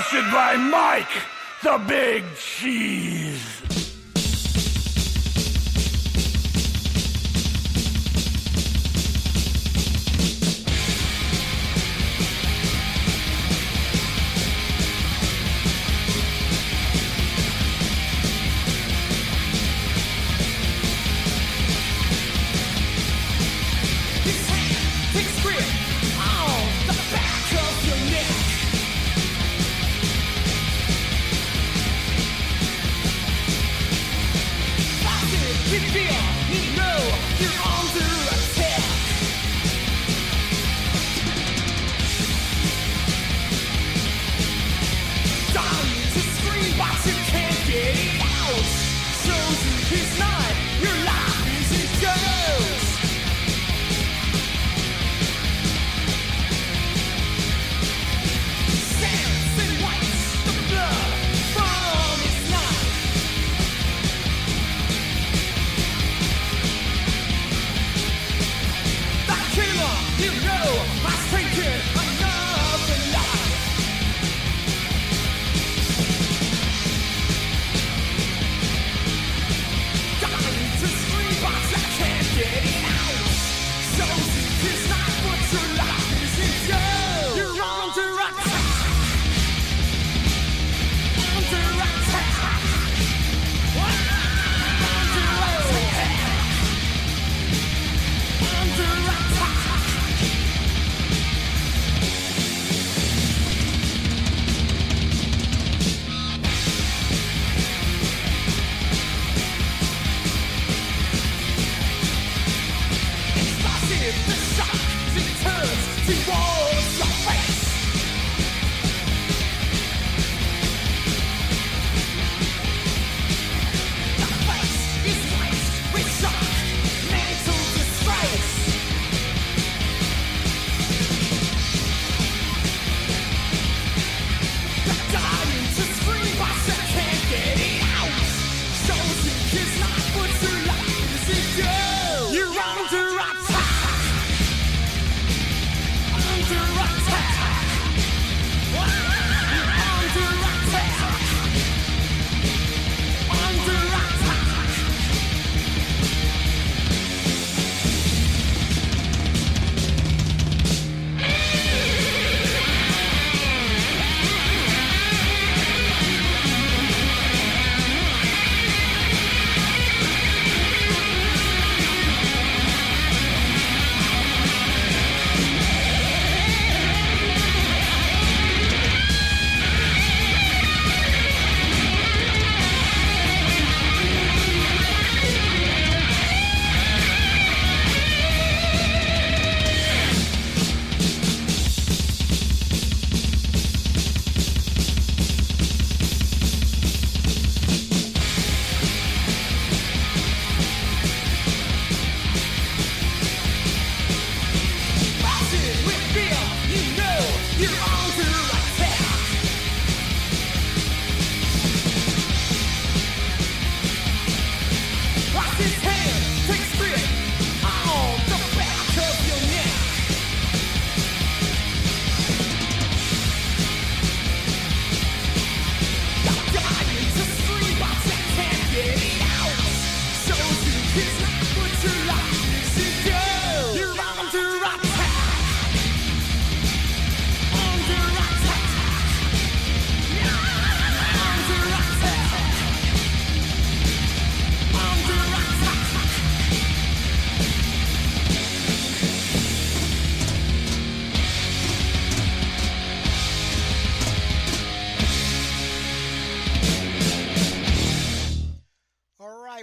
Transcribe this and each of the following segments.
Hosted by Mike, the Big Cheese.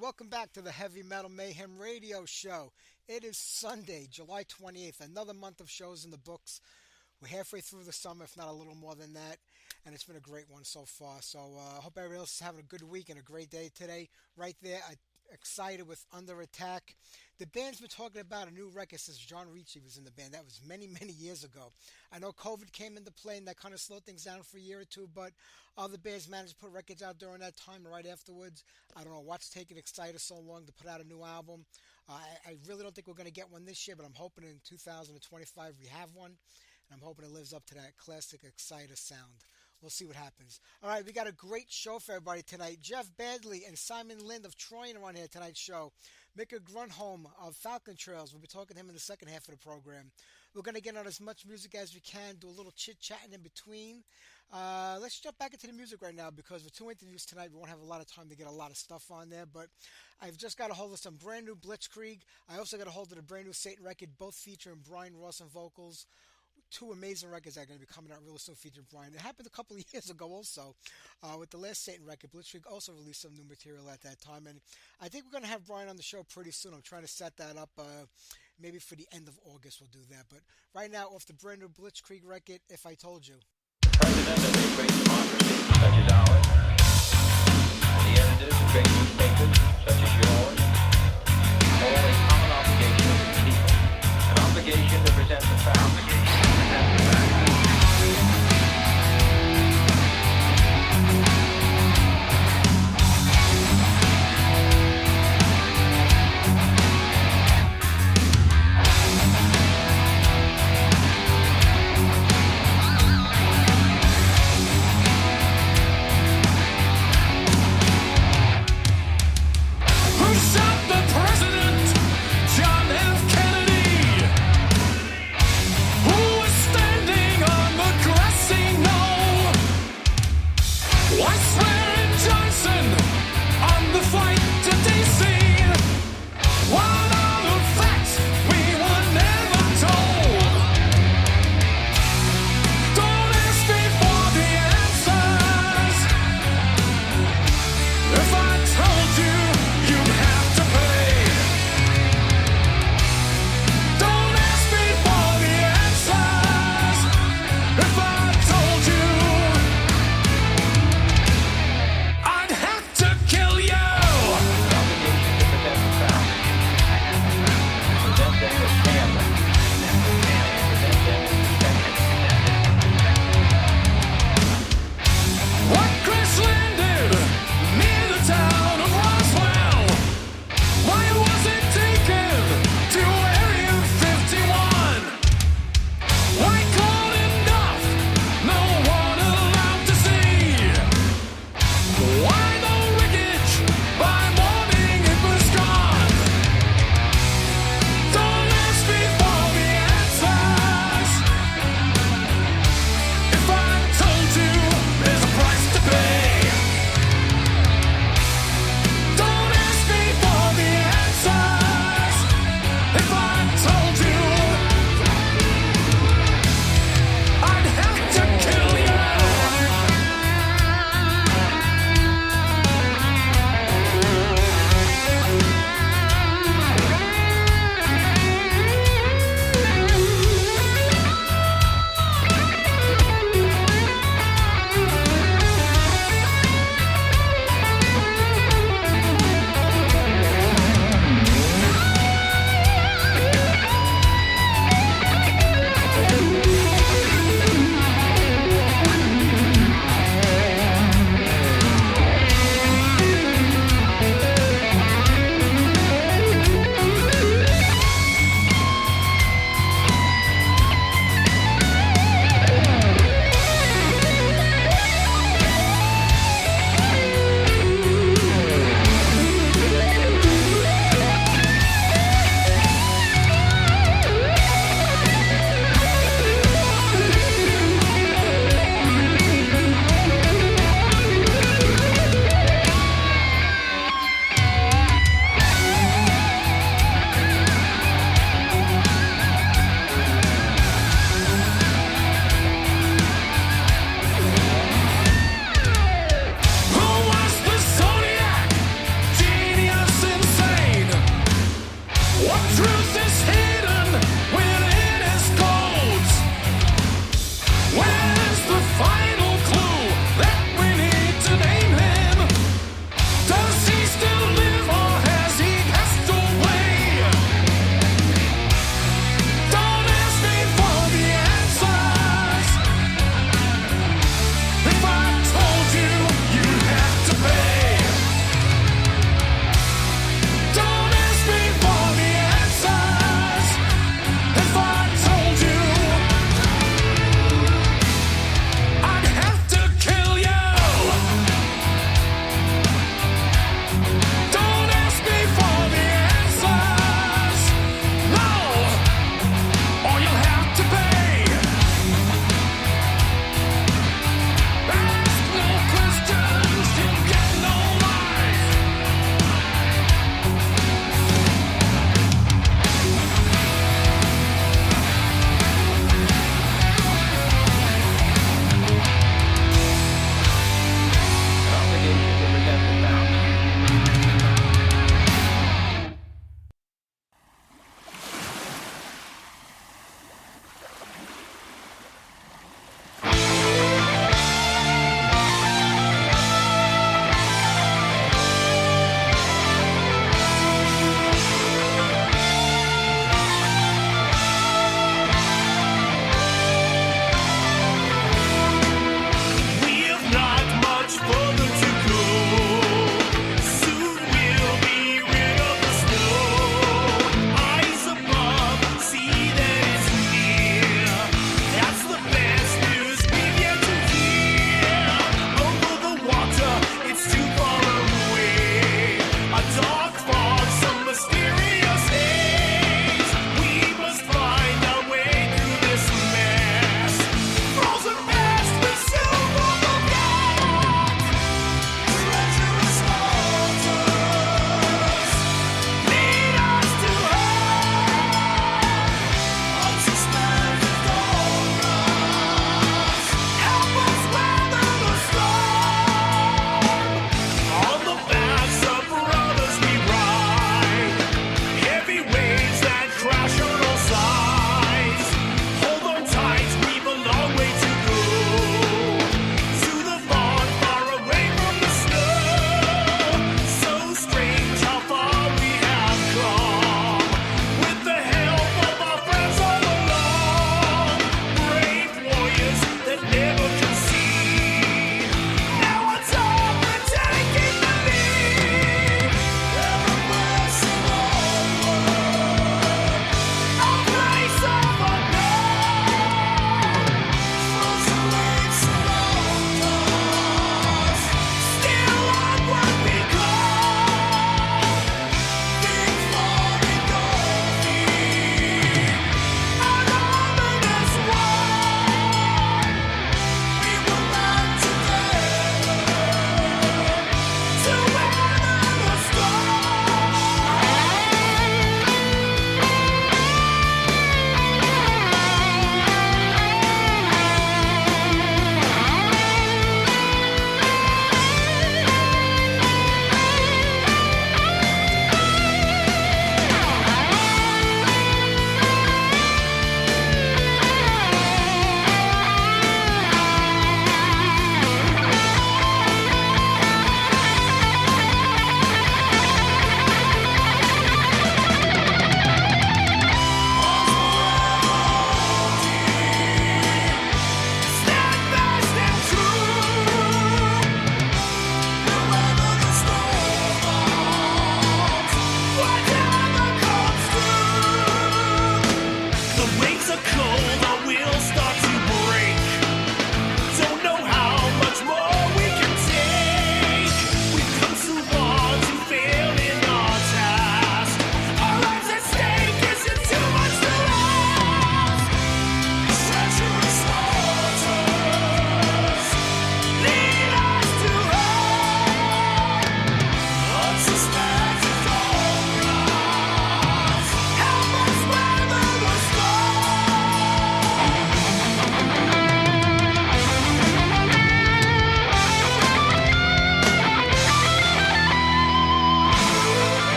Welcome back to the Heavy Metal Mayhem Radio Show. It is Sunday, July 28th, another month of shows in the books. We're halfway through the summer, if not a little more than that, and it's been a great one so far. So I hope everybody else is having a good week and a great day today. Right there, excited with Under Attack. The band's been talking about a new record since John Ricci was in the band. That was many, many years ago. I know COVID came into play and that kind of slowed things down for a year or two, but other bands managed to put records out during that time right afterwards. I don't know what's taking Exciter so long to put out a new album. I really don't think we're going to get one this year, but I'm hoping in 2025 we have one, and I'm hoping it lives up to that classic Exciter sound. We'll see what happens. All right, we got a great show for everybody tonight. Jeff Baddley and Simon Lind of Troyen are on here tonight's show. Mika Gronholm of Falcon Trails. We'll be talking to him in the second half of the program. We're going to get on as much music as we can, do a little chit-chatting in between. Let's jump back into the music right now because with two interviews tonight, we won't have a lot of time to get a lot of stuff on there. But I've just got a hold of some brand new Blitzkrieg. I also got a hold of the brand new Satan record, both featuring Brian Ross on vocals. Two amazing records that are going to be coming out real soon featuring Brian. It happened a couple of years ago also with the last Satan record. Blitzkrieg also released some new material at that time. And I think we're going to have Brian on the show pretty soon. I'm trying to set that up. Maybe for the end of August we'll do that. But right now, off the brand new Blitzkrieg record, If I Told You. President of a great democracy such as ours, and the editors of great newspapers such as yours, hold a common obligation to the people, an obligation to present the facts.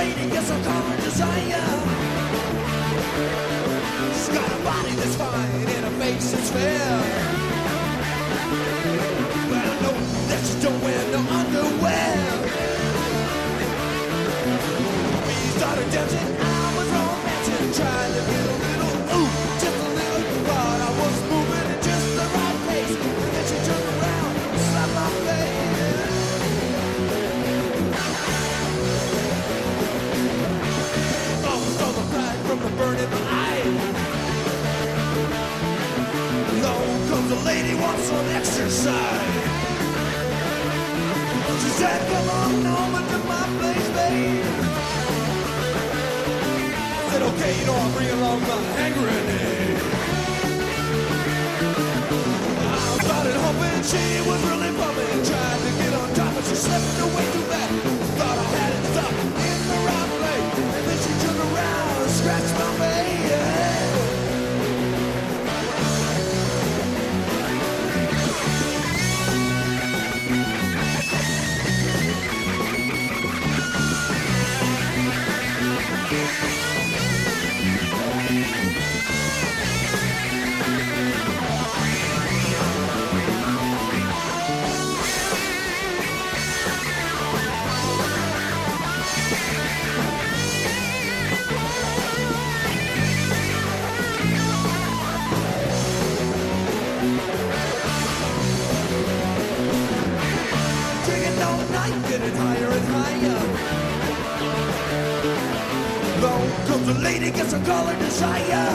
lady, guess I'll call her Desire. She's got a body that's fine and a face that's fair. But I know that she don't wear no underwear. We started dancing, I was romancing, trying to get a little, ooh, just a little. Thought I was moving in just the right pace, and then she turned around and slapped my face. Almost all the pride from the burn in my eye. Along comes a lady, wants some exercise. She said, come on over to my place, babe. I said, okay, you know, I'll bring along my hand grenade. I started hoping she was really bumping, trying to get on top, but she slipped away too back. Thought I had it stuck in the right place, and then she turned around and scratched my face. Getting higher and higher. Long comes a lady, guess I'll call her Desire.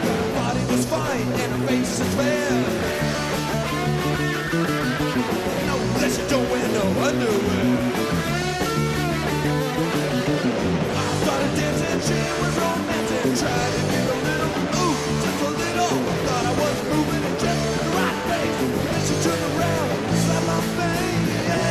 Her body was fine and her face is fair. No, that she don't wear no underwear. I started dancing, she was romancing, tried to get a little, ooh, just a little. Thought I was moving in just the right place. Then she turned around, slapped my face, yeah.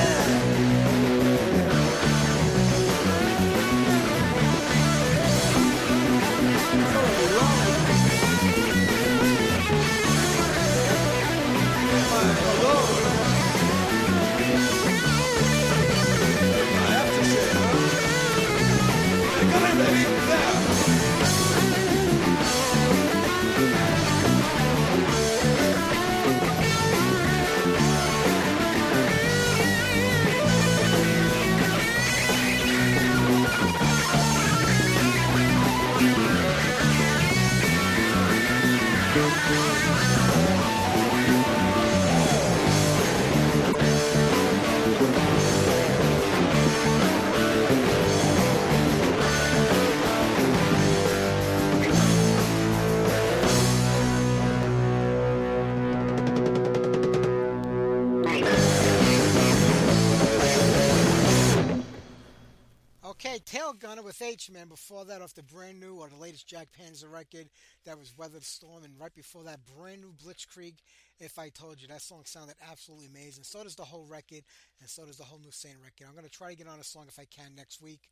Okay, Tail Gunner with H-Man. Before that, off the brand new or the latest Jack Panzer record, that was Weather the Storm. And right before that, brand new Blitzkrieg, If I Told You. That song sounded absolutely amazing. So does the whole record, and so does the whole new Saint record. I'm going to try to get on a song if I can next week.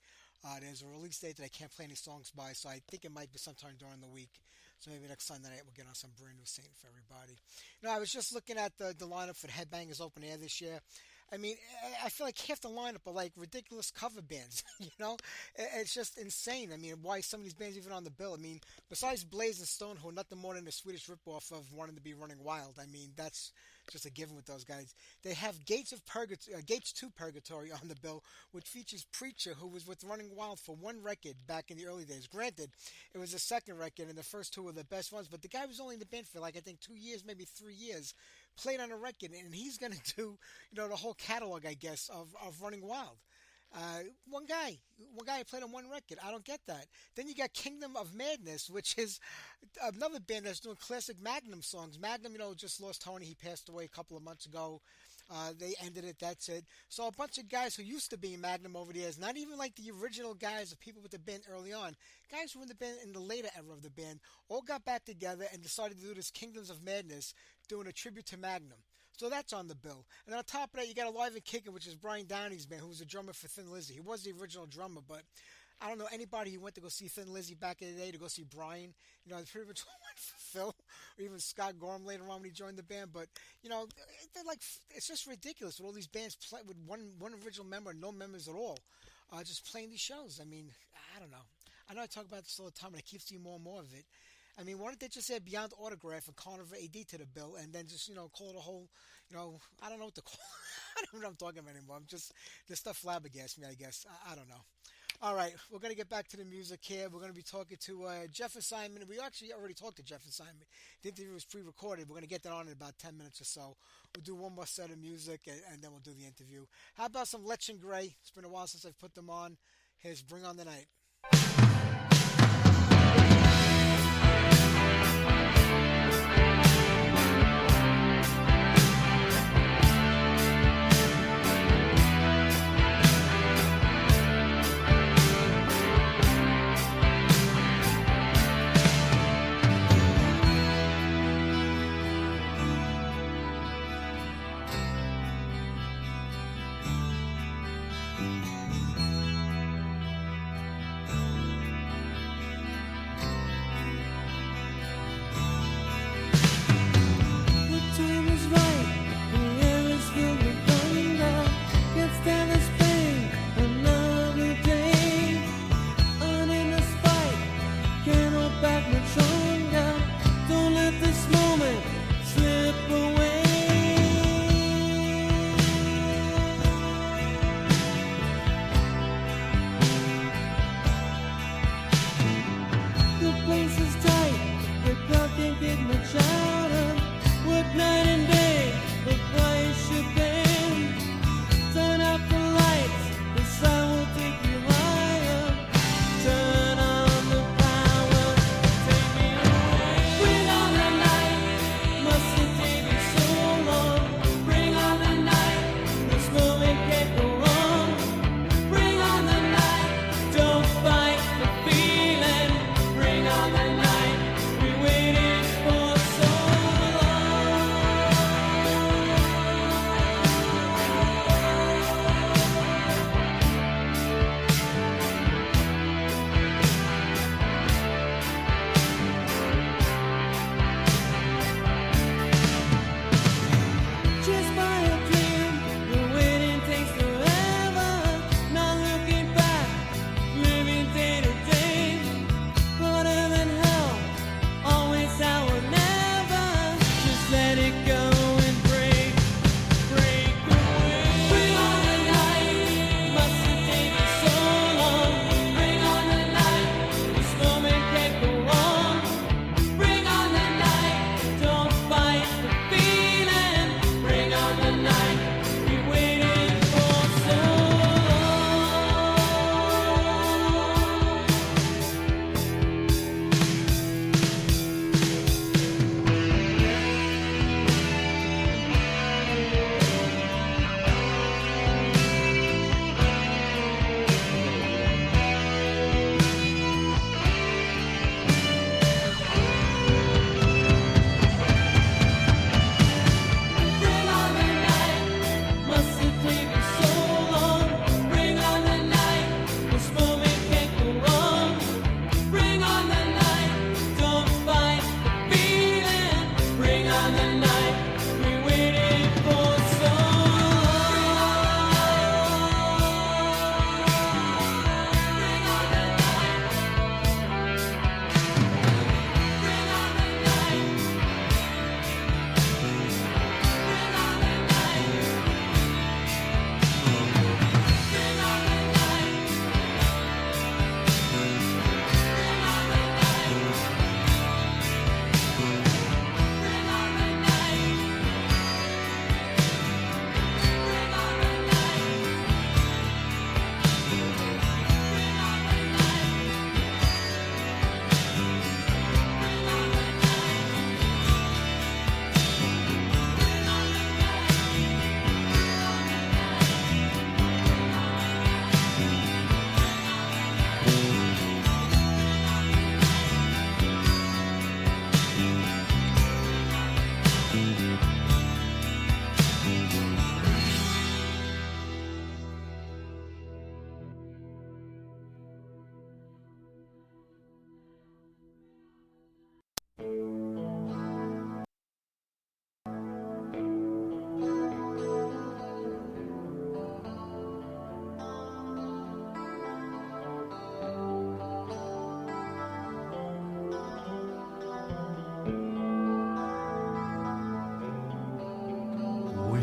There's a release date that I can't play any songs by, so I think it might be sometime during the week. So maybe next Sunday night we'll get on some brand new Saint for everybody. You know, I was just looking at the lineup for the Headbangers Open Air this year. I mean, I feel like half the lineup are like ridiculous cover bands, you know? It's just insane. I mean, why some of these bands even on the bill? I mean, besides Blaze and Stone, who are nothing more than a Swedish ripoff of Wanting to Be Running Wild. I mean, that's just a given with those guys. They have Gates to Purgatory on the bill, which features Preacher, who was with Running Wild for one record back in the early days. Granted, it was the second record, and the first two were the best ones, but the guy was only in the band for like, I think 2 years, maybe 3 years. Played on a record, and he's going to do, you know, the whole catalog, I guess, of Running Wild. One guy played on one record. I don't get that. Then you got Kingdom of Madness, which is another band that's doing classic Magnum songs. Magnum, you know, just lost Tony. He passed away a couple of months ago. They ended it. That's it. So a bunch of guys who used to be in Magnum over the years, not even like the original guys, the people with the band early on, guys who were in the band in the later era of the band, all got back together and decided to do this Kingdoms of Madness, doing a tribute to Magnum. So that's on the bill. And on top of that, you got Alive and Kicking, which is Brian Downey's band, who was a drummer for Thin Lizzy. He was the original drummer, but I don't know anybody who went to go see Thin Lizzy back in the day to go see Brian. They pretty much went for Phil, or even Scott Gorham later on when he joined the band. But they're like, it's just ridiculous with all these bands play with one original member, no members at all, just playing these shows. I mean, I don't know. I know I talk about this all the time, and I keep seeing more and more of it. I mean, why don't they just add Beyond Autograph and Carnival AD to the bill, and then just call it a whole, I don't know what to call. I don't know what I'm talking about anymore. This stuff flabbergasts me. I guess I don't know. All right, we're going to get back to the music here. We're going to be talking to Jeff Assignment. We actually already talked to Jeff Assignment. The interview was pre-recorded. We're going to get that on in about 10 minutes or so. We'll do one more set of music, and then we'll do the interview. How about some Letch and Gray? It's been a while since I've put them on. Here's Bring on the Night.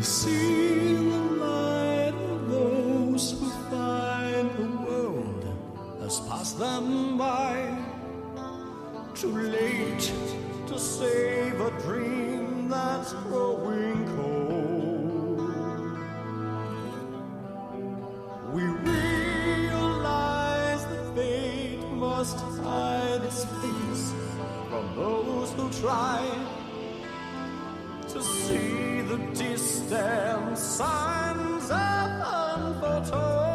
We see the light of those who find the world has passed them by. Too late to save a dream that's growing cold. We realize that fate must hide its face from those who try to see the distant signs of unforetold.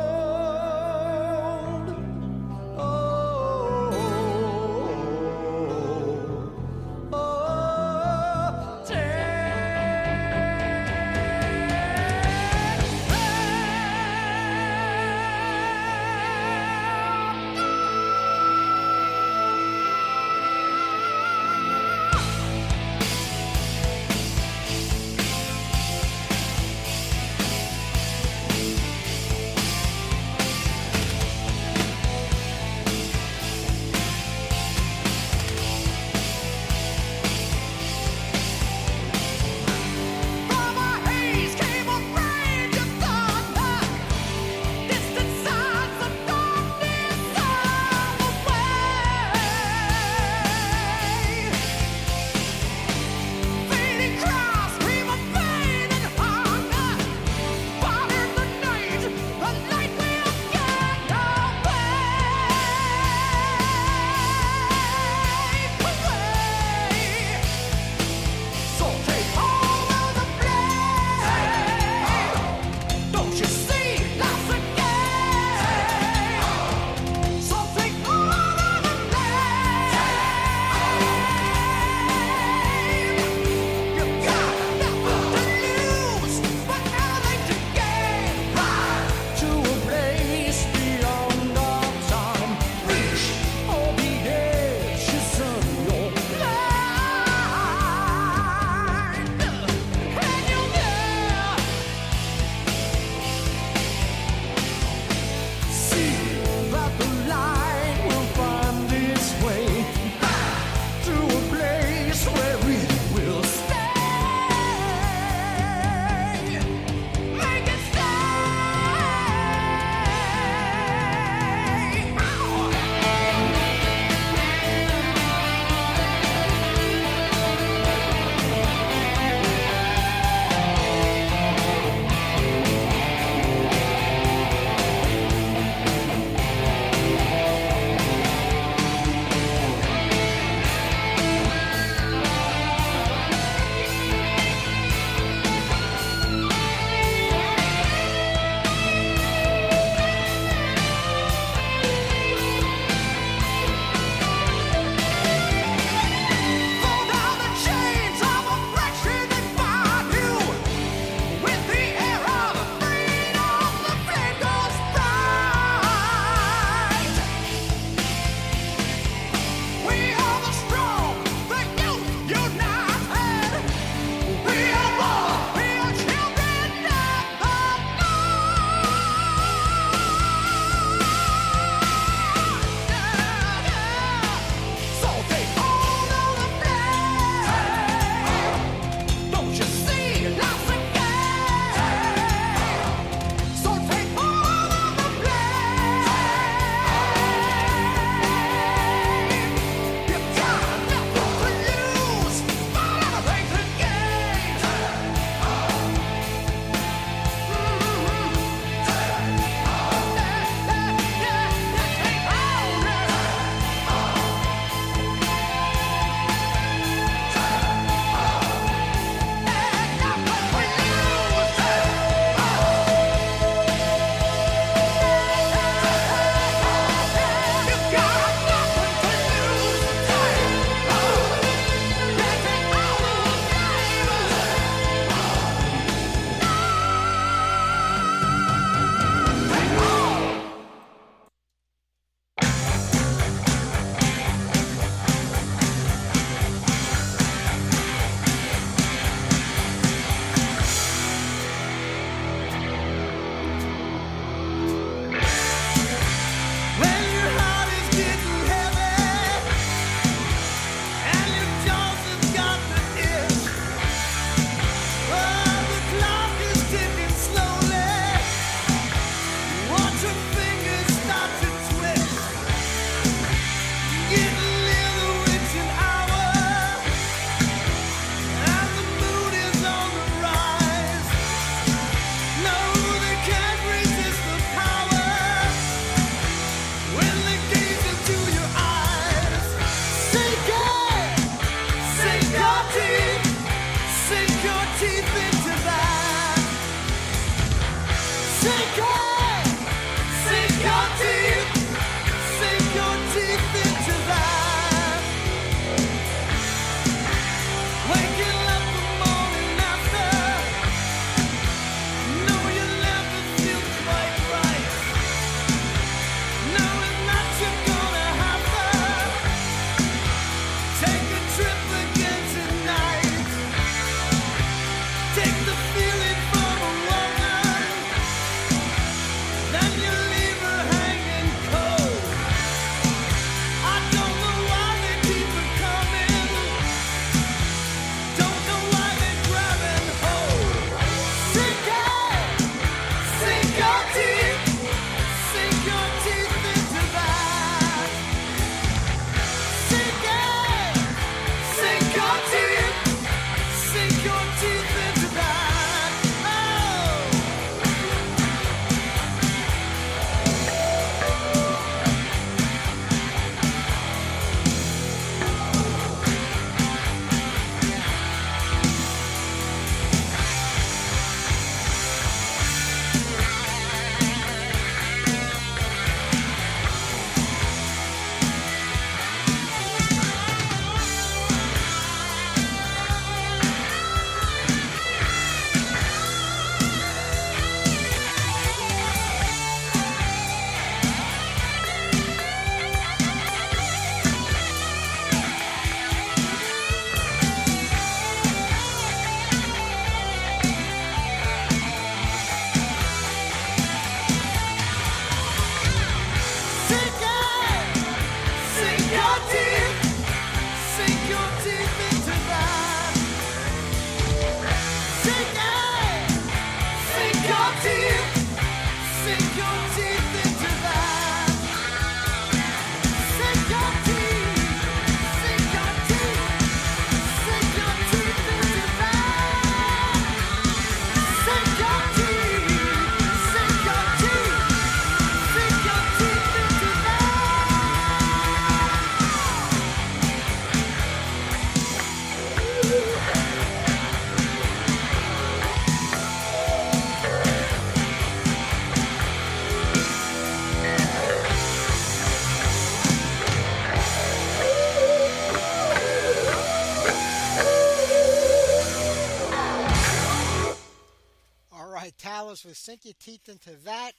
Talos with Sink Your Teeth Into That.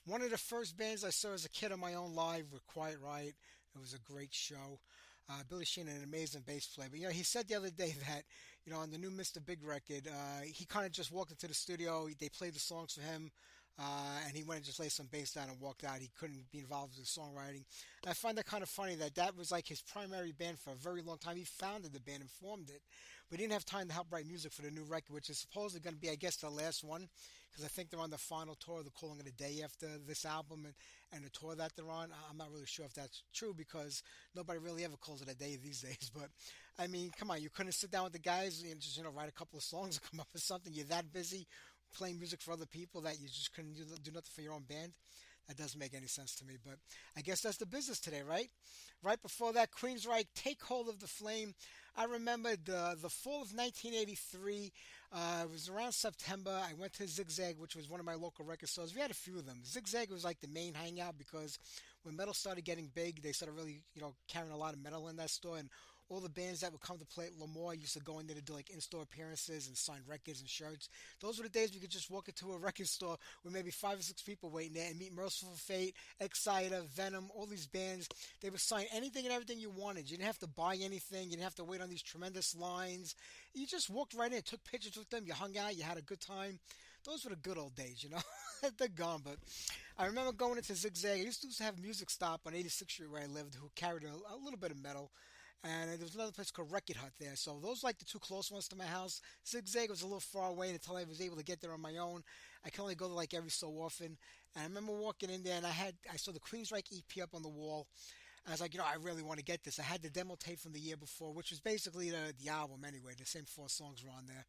One of the first bands I saw as a kid on my own live were Quite Right. It was a great show. Billy Sheehan, an amazing bass player. But, he said the other day that, on the new Mr. Big record, he kind of just walked into the studio. They played the songs for him, and he went and just laid some bass down and walked out. He couldn't be involved with the songwriting. And I find that kind of funny that was like his primary band for a very long time. He founded the band and formed it. But he didn't have time to help write music for the new record, which is supposedly going to be, I guess, the last one. Because I think they're on the final tour. They're calling it a day after this album and the tour that they're on. I'm not really sure if that's true because nobody really ever calls it a day these days. But, I mean, come on. You couldn't sit down with the guys and just, write a couple of songs and come up with something. You're that busy playing music for other people that you just couldn't do nothing for your own band. That doesn't make any sense to me. But I guess that's the business today, right? Right before that, Queensryche, Take Hold of the Flame. I remember the fall of 1983. It was around September. I went to Zigzag, which was one of my local record stores. We had a few of them. Zigzag was like the main hangout because when metal started getting big, they started really, carrying a lot of metal in that store. And all the bands that would come to play at Lemoore used to go in there to do like in-store appearances and sign records and shirts. Those were the days we could just walk into a record store with maybe 5 or 6 people waiting there and meet Merciful Fate, Exciter, Venom, all these bands. They would sign anything and everything you wanted. You didn't have to buy anything. You didn't have to wait on these tremendous lines. You just walked right in, took pictures with them, you hung out, you had a good time. Those were the good old days, They're gone, but I remember going into Zigzag. I used to have Music Stop on 86th Street where I lived who carried a little bit of metal. And there was another place called Record Hut there. So those were like the two close ones to my house. Zigzag was a little far away until I was able to get there on my own. I can only go there like every so often. And I remember walking in there and I saw the Queensryche EP up on the wall. I was like, I really want to get this. I had the demo tape from the year before, which was basically the album anyway. The same 4 songs were on there.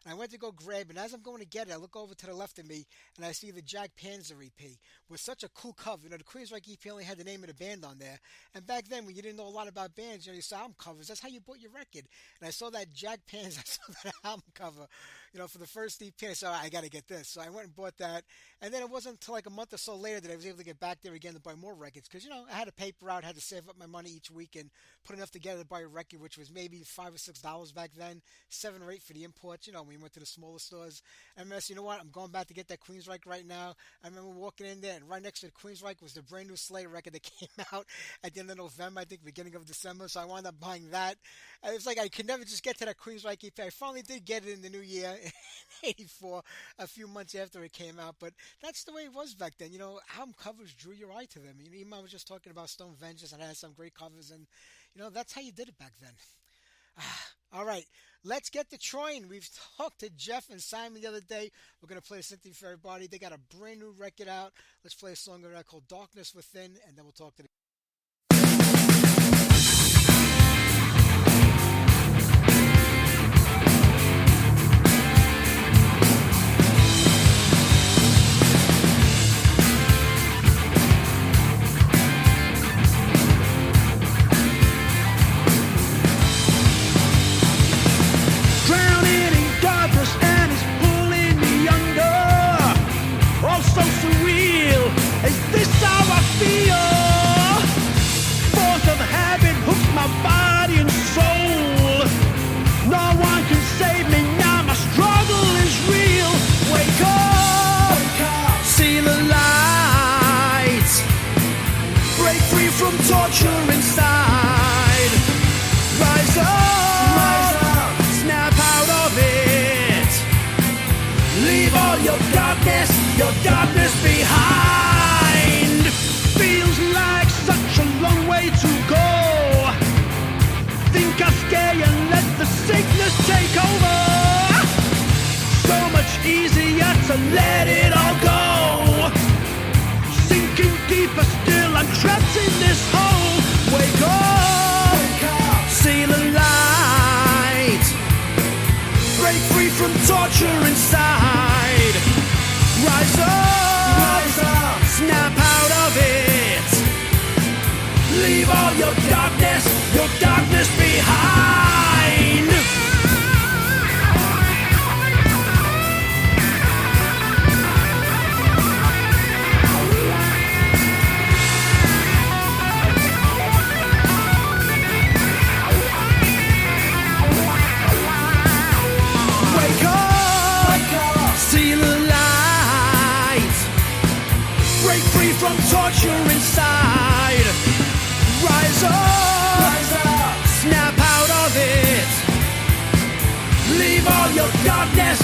And I went to go grab it. And as I'm going to get it, I look over to the left of me, and I see the Jack Panzer EP with such a cool cover. You know, the Queensryche EP only had the name of the band on there. And back then, when you didn't know a lot about bands, you know, you saw album covers. That's how you bought your record. And I saw that Jack Panzer, I saw that album cover, you know, for the first EP. And I said, I got to get this. So I went and bought that. And then it wasn't until like a month or so later that I was able to get back there again to buy more records. Because, you know, I had to paper out, had to save up my money each week and put enough together to buy a record, which was maybe $5 or $6 back then, $7 or $8 for the imports, you know, when we went to the smaller stores. And I said, you know what, I'm going back to get that Queensryche right now. I remember walking in there, and right next to the Queensryche was the brand new Slayer record that came out at the end of November, I think, beginning of December. So I wound up buying that. And it was like I could never just get to that Queensryche EP. I finally did get it in the new year, in '84, a few months after it came out. But that's the way it was back then. You know, album covers drew your eye to them. You know, even I was just talking about Stone Vengeance, and I had some great covers, and you know, that's how you did it back then. All right, let's get to Troyen. We've talked to Jeff and Simon the other day. We're going to play something for everybody. They got a brand new record out. Let's play a song called Darkness Within, and then we'll talk to them. Torture inside. Rise up, snap out of it. Leave all your darkness behind. Feels like such a long way to go. Think I'll scare you and let the sickness take over. So much easier to let it all go. Sinking deeper still, I'm trapped in this hole. Wake up, see the light. Break free from torture inside. Rise up, snap out of it. Leave all your darkness behind. From torture inside. Rise up, snap out of it. Leave all your darkness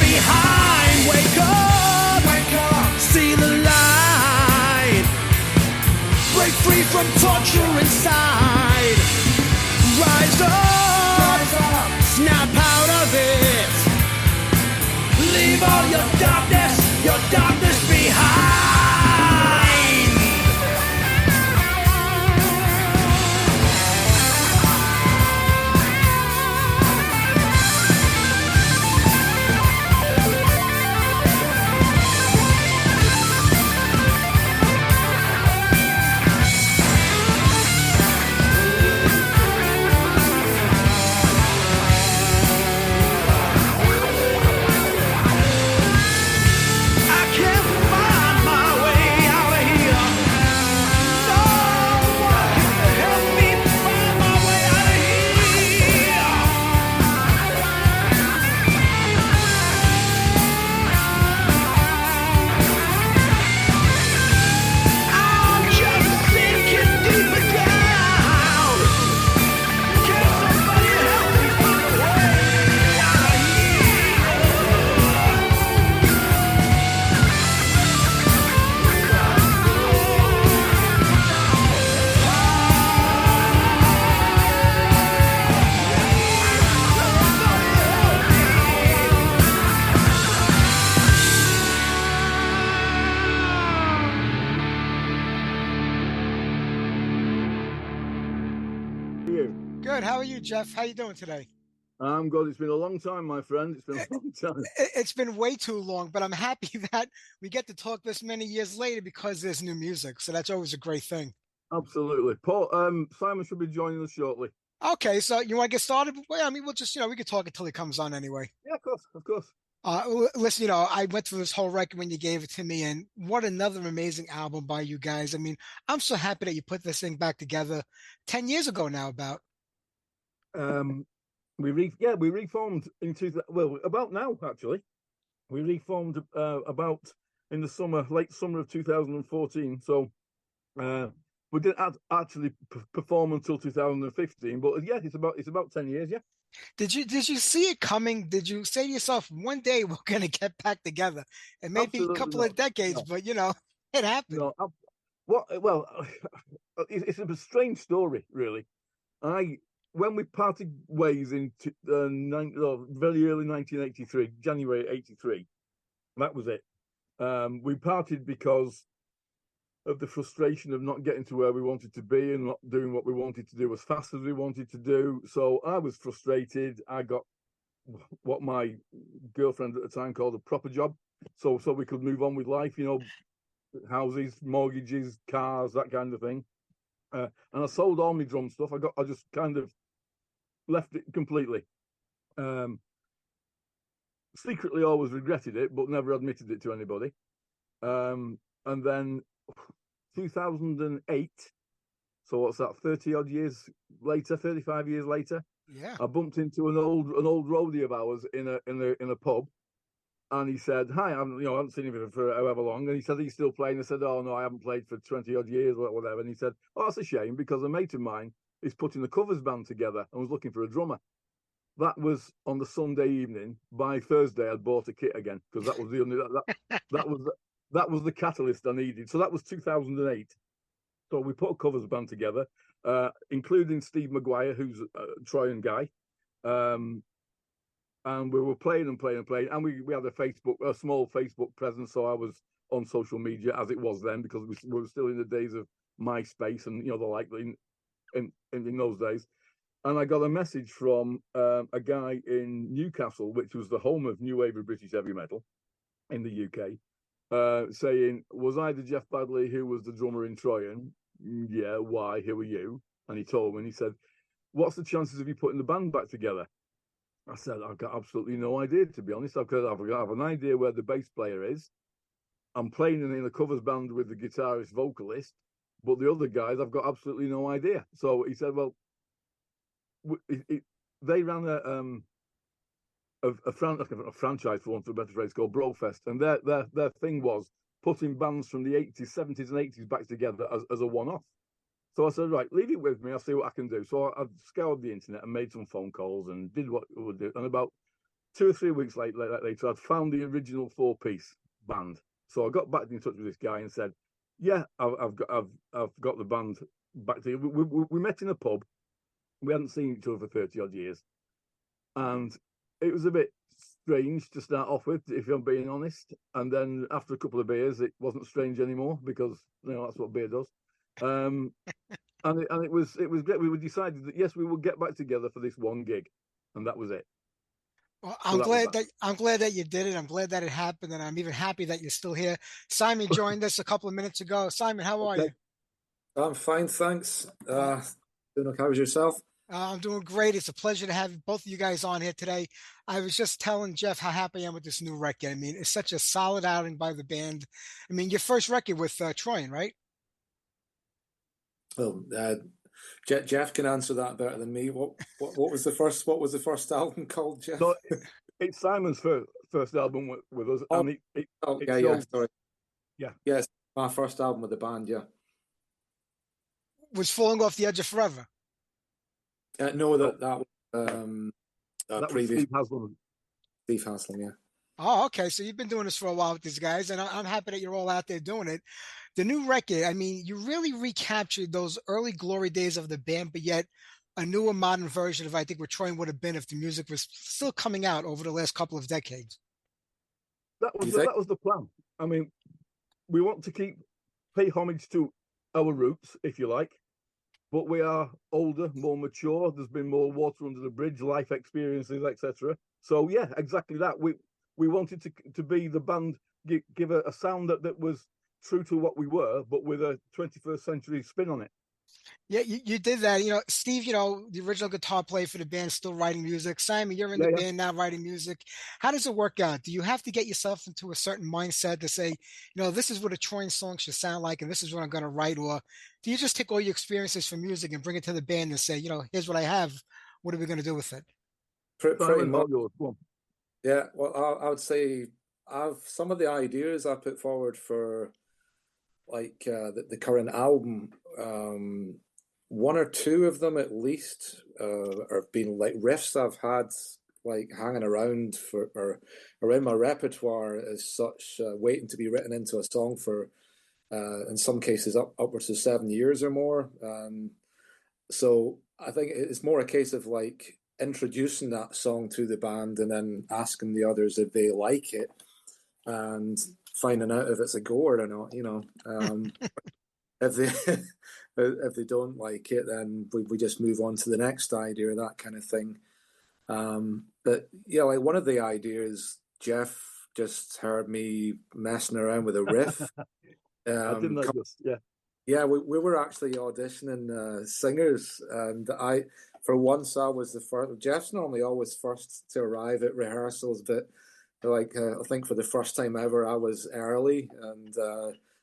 behind. Wake up, see the light. Break free from torture inside. Rise up, snap out of it. Leave all your darkness behind. Good. How are you, Jeff? How you doing today? I'm good. It's been a long time, my friend. It's been a long time. It's been way too long, but I'm happy that we get to talk this many years later because there's new music. So that's always a great thing. Absolutely. Paul, Simon should be joining us shortly. Okay, so you want to get started? Well, I mean, we'll just, we could talk until he comes on anyway. Yeah, of course, of course. Listen, I went through this whole record when you gave it to me, and what another amazing album by you guys. I mean, I'm so happy that you put this thing back together 10 years ago now about. We reformed in about now actually. We reformed about in the late summer of 2014. So we didn't actually perform until 2015. But yeah, it's about 10 years. Yeah. Did you see it coming? Did you say to yourself, one day we're gonna get back together? It may be a Absolutely couple not. of decades, No. but it happened. No. Well, it's a strange story, really. When we parted ways in very early 1983, January 83, that was it. We parted because of the frustration of not getting to where we wanted to be and not doing what we wanted to do as fast as we wanted to do. So I was frustrated. I got what my girlfriend at the time called a proper job, so we could move on with life. Houses, mortgages, cars, that kind of thing. And I sold all my drum stuff. I just kind of left it completely. Secretly always regretted it, but never admitted it to anybody. And then 2008, so what's that, 30 odd years later, 35 years later, Yeah. I bumped into an old roadie of ours in a pub, and he said, "Hi, I haven't seen him for however long." And he said, "Are you still playing?" I said, "Oh no, I haven't played for 20 odd years or whatever." And he said, "Oh, that's a shame, because a mate of mine is putting a covers band together and was looking for a drummer." That was on the Sunday evening. By Thursday, I'd bought a kit again, because that was the only that was the catalyst I needed. So that was 2008. So we put a covers band together, including Steve Maguire, who's a Troyen guy. And we were playing, and we had a small Facebook presence. So I was on social media, as it was then, because we were still in the days of MySpace and the like in those days. And I got a message from a guy in Newcastle, which was the home of new wave of British heavy metal in the UK, saying, "Was I the Jeff Baddley who was the drummer in Troyen?" "Yeah, why? Who are you?" And he told me, and he said, "What's the chances of you putting the band back together?" I said, "I've got absolutely no idea, to be honest. I've an idea where the bass player is. I'm playing in a covers band with the guitarist vocalist, but the other guys, I've got absolutely no idea." So he said, "Well, they ran a franchise, for want of a better phrase, called Brofest, and their thing was putting bands from the 80s, 70s, and 80s back together as a one-off." So I said, "Right, leave it with me. I'll see what I can do." So I scoured the internet and made some phone calls and did what I would do. And about 2 or 3 weeks later, I'd found the original 4-piece band. So I got back in touch with this guy and said, "Yeah, I've got the band back together." We met in a pub. We hadn't seen each other for 30 odd years, and it was a bit strange to start off with, if I'm being honest. And then after a couple of beers, it wasn't strange anymore, because that's what beer does. And it was great. We decided that yes, we would get back together for this one gig, and that was it. Well, So I'm glad that you did it. I'm glad that it happened, and I'm even happy that you're still here. Simon joined us a couple of minutes ago. Simon, how are you? I'm fine, thanks. Doing okay with yourself? I'm doing great. It's a pleasure to have both of you guys on here today. I was just telling Jeff how happy I am with this new record. I mean, it's such a solid outing by the band. I mean, your first record with Troyen, right? Well, Jeff can answer that better than me. What was the first album called, Jeff? So it's Simon's first album with us, and sorry. Yeah. Yes, my first album with the band. Yeah. Was Falling Off the Edge of Forever? No, that was previous Steve Haslam. Steve Haslam, yeah. Oh, okay. So you've been doing this for a while with these guys, and I'm happy that you're all out there doing it. The new record, I mean, you really recaptured those early glory days of the band, but yet a newer modern version of, I think, what Troyen would have been if the music was still coming out over the last couple of decades. That was the plan. I mean, we want to pay homage to our roots, if you like, but we are older, more mature. There's been more water under the bridge, life experiences, etc. So yeah, exactly that. We wanted to be the band, give a sound that was true to what we were, but with a 21st century spin on it. Yeah, you did that. Steve, the original guitar player for the band, still writing music. Simon, you're in Yeah, the yeah. band now writing music. How does it work out? Do you have to get yourself into a certain mindset to say, this is what a Troyen song should sound like, and this is what I'm going to write? Or do you just take all your experiences from music and bring it to the band and say, here's what I have. What are we going to do with it? Pretty Simon, much. all yours. Go on. Yeah. Well, I would say I've some of the ideas I put forward for like the current album. One or two of them at least have been like riffs I've had like hanging around or in my repertoire as such, waiting to be written into a song for in some cases upwards of 7 years or more. So I think it's more a case of like introducing that song to the band and then asking the others if they like it and finding out if it's a goer or not. If they if they don't like it, then we just move on to the next idea, that kind of thing. But yeah, like one of the ideas, Jeff just heard me messing around with a riff. I didn't know this. Yeah. Yeah, we were actually auditioning singers, and for once, I was the first. Jeff's normally always first to arrive at rehearsals, but I think for the first time ever, I was early and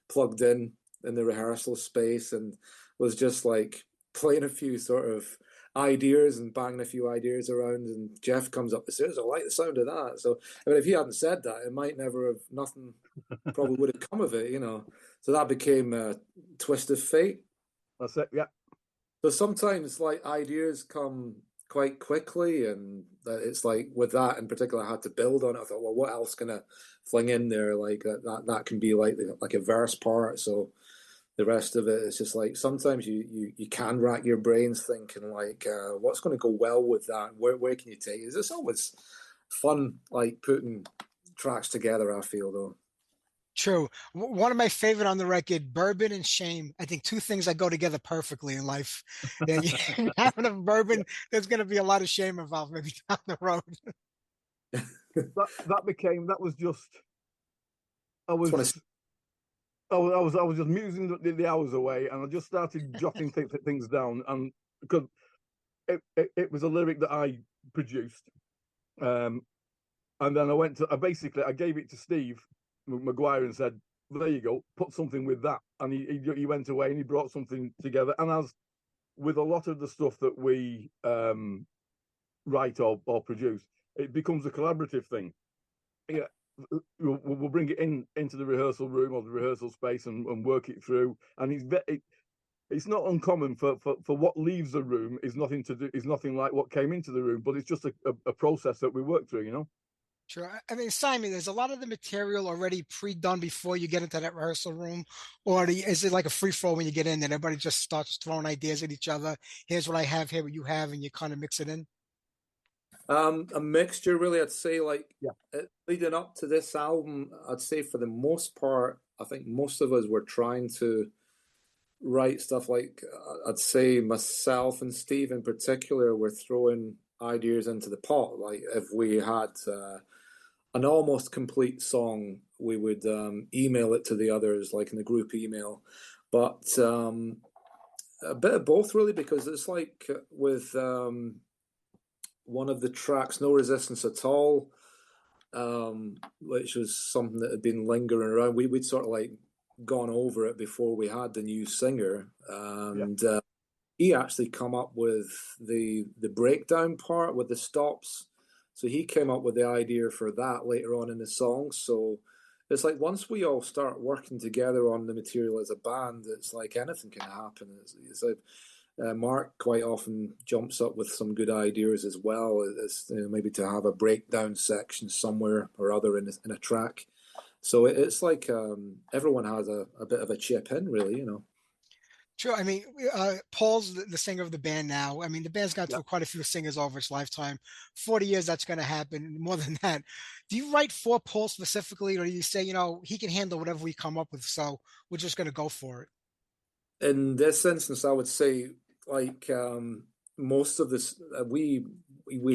plugged in the rehearsal space and was just like playing a few sort of ideas and banging a few ideas around. And Jeff comes up and says, "I like the sound of that." So, I mean, if he hadn't said that, it might never have, nothing probably would have come of it, So that became a twist of fate. That's it. Yeah. So sometimes like ideas come quite quickly, and it's like with that in particular, I had to build on it. I thought, well, what else can I fling in there? Like that can be like a verse part. So the rest of it is just like sometimes you can rack your brains thinking like what's going to go well with that? Where can you take it? It's always fun like putting tracks together, I feel though. True. One of my favorite on the record, bourbon and shame. I think two things that go together perfectly in life. Yeah, you have enough bourbon, there's going to be a lot of shame involved maybe down the road. That was just. I was just musing the hours away, and I just started jotting things down, and because it was a lyric that I produced, and then I gave it to Steve McGuire and said, "There you go, put something with that." And he went away and he brought something together. And as with a lot of the stuff that we write or produce, it becomes a collaborative thing. Yeah, we'll bring it into the rehearsal room or the rehearsal space and work it through. And it's not uncommon for what leaves the room is nothing like what came into the room, but it's just a process that we work through. Sure. I mean, Simon, there's a lot of the material already pre-done before you get into that rehearsal room, or is it like a free-for-all when you get in and everybody just starts throwing ideas at each other? Here's what I have, here what you have, and you kind of mix it in? A mixture, really. I'd say, Yeah. leading up to this album, I'd say for the most part, I think most of us were trying to write stuff like, I'd say myself and Steve in particular were throwing ideas into the pot. Like if we had an almost complete song, we would email it to the others, like in the group email. But a bit of both, really, because it's like with one of the tracks, No Resistance at All, which was something that had been lingering around. We'd sort of like gone over it before we had the new singer, and he actually come up with the breakdown part with the stops. So he came up with the idea for that later on in the song. So it's like once we all start working together on the material as a band, it's like anything can happen. It's like Mark quite often jumps up with some good ideas as well, as maybe to have a breakdown section somewhere or other in a track. So it's like everyone has a bit of a chip in, really. Sure. I mean, Paul's the singer of the band now. I mean, the band's gone through quite a few singers over its lifetime. 40 years, that's going to happen. More than that. Do you write for Paul specifically, or do you say, he can handle whatever we come up with, so we're just going to go for it? In this instance, I would say like most of this, we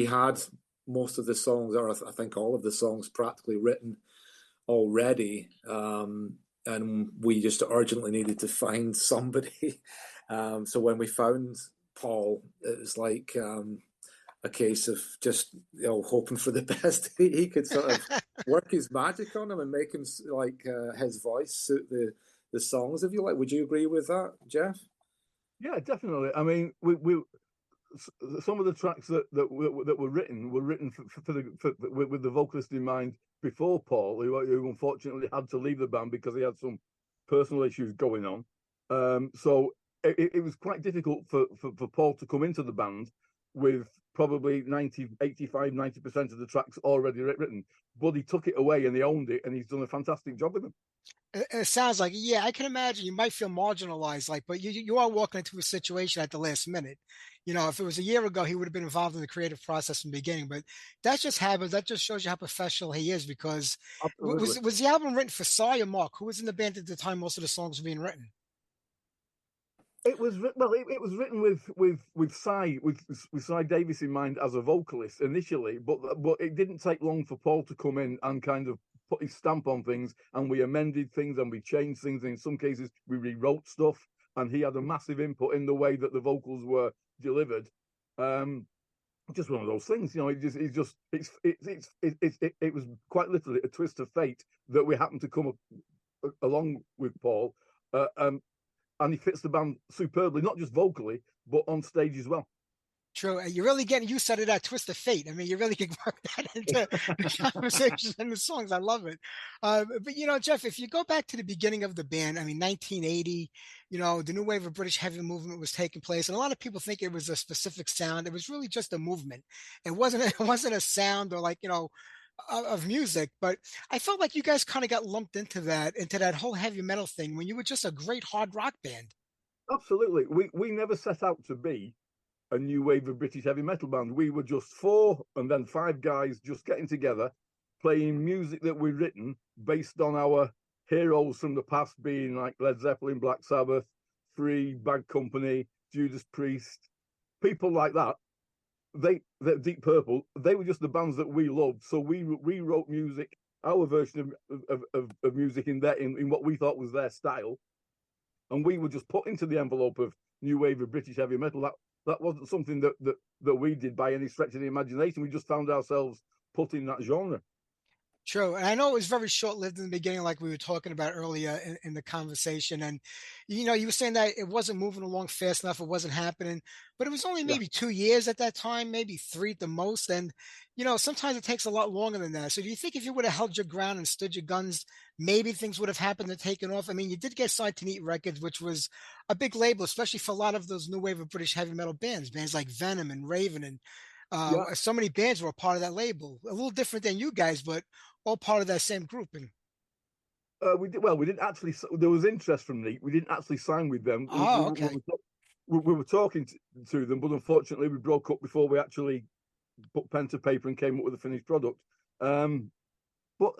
had most of the songs, or I think all of the songs, practically written already, and we just urgently needed to find somebody. So when we found Paul, it was like a case of just hoping for the best. He could sort of work his magic on him and make him like his voice suit the songs, if you like. Would you agree with that, Jeff? Yeah, definitely. I mean, we some of the tracks that were written with the vocalist in mind before Paul, who unfortunately had to leave the band because he had some personal issues going on. So it was quite difficult for Paul to come into the band with probably 90% of the tracks already written. But he took it away and he owned it, and he's done a fantastic job with them. It sounds like, yeah, I can imagine you might feel marginalized, like, but you are walking into a situation at the last minute. If it was a year ago, he would have been involved in the creative process from the beginning. But that's just habit. That just shows you how professional he is. Because Absolutely. was the album written for Cy or Mark? Who was in the band at the time most of the songs were being written? It was it was written with Cy Davis in mind as a vocalist initially, but it didn't take long for Paul to come in and kind of put his stamp on things, and we amended things and we changed things. And in some cases, we rewrote stuff, and he had a massive input in the way that the vocals were delivered. Just one of those things, it was quite literally a twist of fate that we happened to come along with Paul. And he fits the band superbly, not just vocally, but on stage as well. True. You're really getting used to that twist of fate. I mean, you really can work that into the conversations and the songs. I love it. But, Jeff, if you go back to the beginning of the band, I mean, 1980, the new wave of British heavy movement was taking place. And a lot of people think it was a specific sound. It was really just a movement. It wasn't a sound or of music, but I felt like you guys kind of got lumped into that whole heavy metal thing when you were just a great hard rock band. Absolutely. We never set out to be a new wave of British heavy metal band. We were just 4 and then 5 guys just getting together, playing music that we'd written based on our heroes from the past, being like Led Zeppelin, Black Sabbath, Free, Bad Company, Judas Priest, people like that. The Deep Purple, they were just the bands that we loved. So we wrote music, our version of music in what we thought was their style, and we were just put into the envelope of new wave of British heavy metal. That wasn't something that we did by any stretch of the imagination. We just found ourselves put in that genre. True. And I know it was very short lived in the beginning, like we were talking about earlier in the conversation. And, you were saying that it wasn't moving along fast enough. It wasn't happening, but it was only Yeah. maybe 2 years at that time, maybe 3 at the most. And, sometimes it takes a lot longer than that. So do you think if you would have held your ground and stood your guns, maybe things would have happened and taken off? I mean, you did get signed to Neat Records, which was a big label, especially for a lot of those new wave of British heavy metal bands like Venom and Raven and Yeah. so many bands were a part of that label. A little different than you guys, but all part of that same grouping. We did well. We didn't actually. There was interest from Neat. We didn't actually sign with them. Oh, okay. We were talking to them, but unfortunately, we broke up before we actually put pen to paper and came up with a finished product. But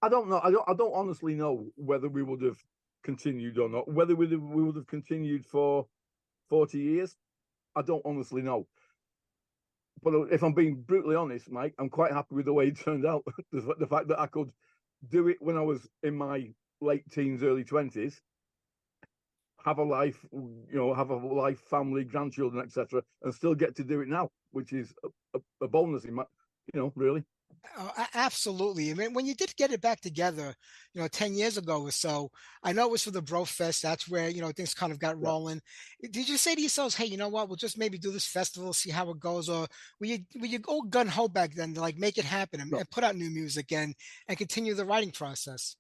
I don't know. I don't honestly know whether we would have continued or not. Whether we would have continued for 40 years, I don't honestly know. But if I'm being brutally honest, Mike, I'm quite happy with the way it turned out. The fact that I could do it when I was in my late teens, early 20s, have a life, family, grandchildren, etc., and still get to do it now, which is a bonus in my, really. Absolutely. I mean, when you did get it back together, 10 years ago or so, I know it was for the Bro Fest. That's where, things kind of got rolling. Did you say to yourselves, hey, you know what, we'll just maybe do this festival, see how it goes? Or were you go gun ho back then to make it happen and put out new music and continue the writing process?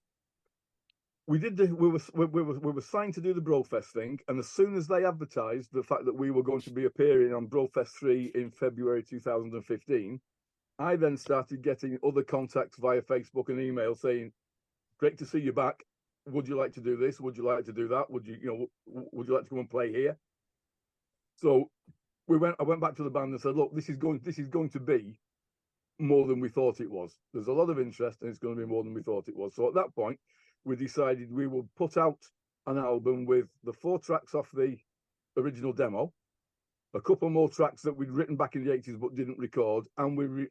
We did. We were signed to do the Brofest thing, and as soon as they advertised the fact that we were going to be appearing on Brofest 3 in February 2015, I then started getting other contacts via Facebook and email saying, "Great to see you back. Would you like to do this? Would you like to do that? Would you like to come and play here?" So I went back to the band and said, "Look, this is going to be more than we thought it was. There's a lot of interest, and it's going to be more than we thought it was." So at that point, we decided we would put out an album with the 4 tracks off the original demo, a couple more tracks that we'd written back in the 80s but didn't record, and we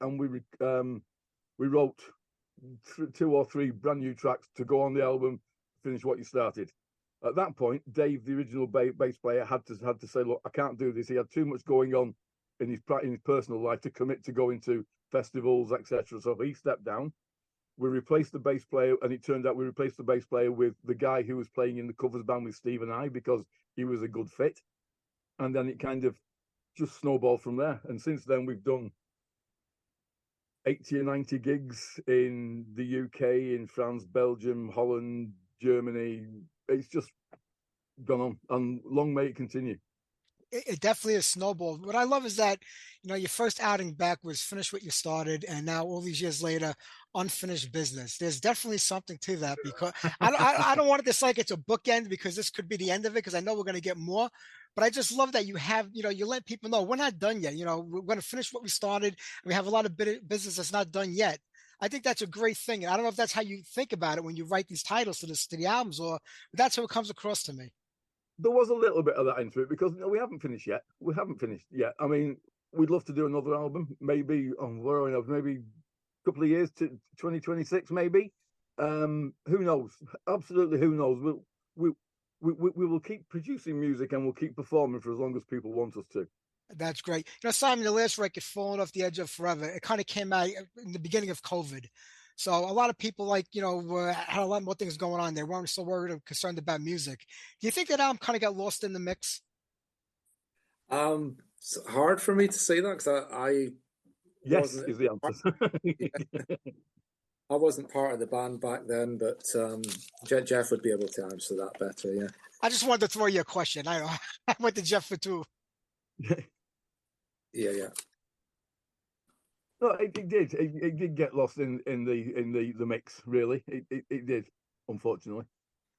wrote 2 or 3 brand new tracks to go on the album, finish what you started. At that point, Dave, the original bass player, had to say, look, I can't do this. He had too much going on in his personal life to commit to going to festivals, etc. So he stepped down. We replaced the bass player, and it turned out we replaced the bass player with the guy who was playing in the covers band with Steve and I, because he was a good fit. And then it kind of just snowballed from there. And since then, we've done 80 or 90 gigs in the UK, in France, Belgium, Holland, Germany. It's just gone on, and long may it continue. It definitely is snowballed. What I love is that, your first outing back was finish what you started, and now all these years later, unfinished business. There's definitely something to that, because I don't want it to sound like it's a bookend, because this could be the end of it, because I know we're going to get more. But I just love that you have, you let people know we're not done yet. We're going to finish what we started. We have a lot of business that's not done yet. I think that's a great thing. And I don't know if that's how you think about it when you write these titles to the albums, or that's how it comes across to me. There was a little bit of that into it, because we haven't finished yet. I mean, we'd love to do another album, maybe maybe a couple of years to 2026, maybe. Who knows? Absolutely, who knows? We will keep producing music, and we'll keep performing for as long as people want us to. That's great. Simon, the last record, Falling Off the Edge of Forever, it kind of came out in the beginning of COVID. So a lot of people had a lot more things going on. They weren't so worried or concerned about music. Do you think that album kind of got lost in the mix? It's hard for me to say that, because I yes is the answer. I wasn't part of the band back then, but Jeff would be able to answer that better. Yeah. I just wanted to throw you a question. I went to Jeff for 2. Yeah. No, it did. It did get lost in the mix. Really, it did. Unfortunately.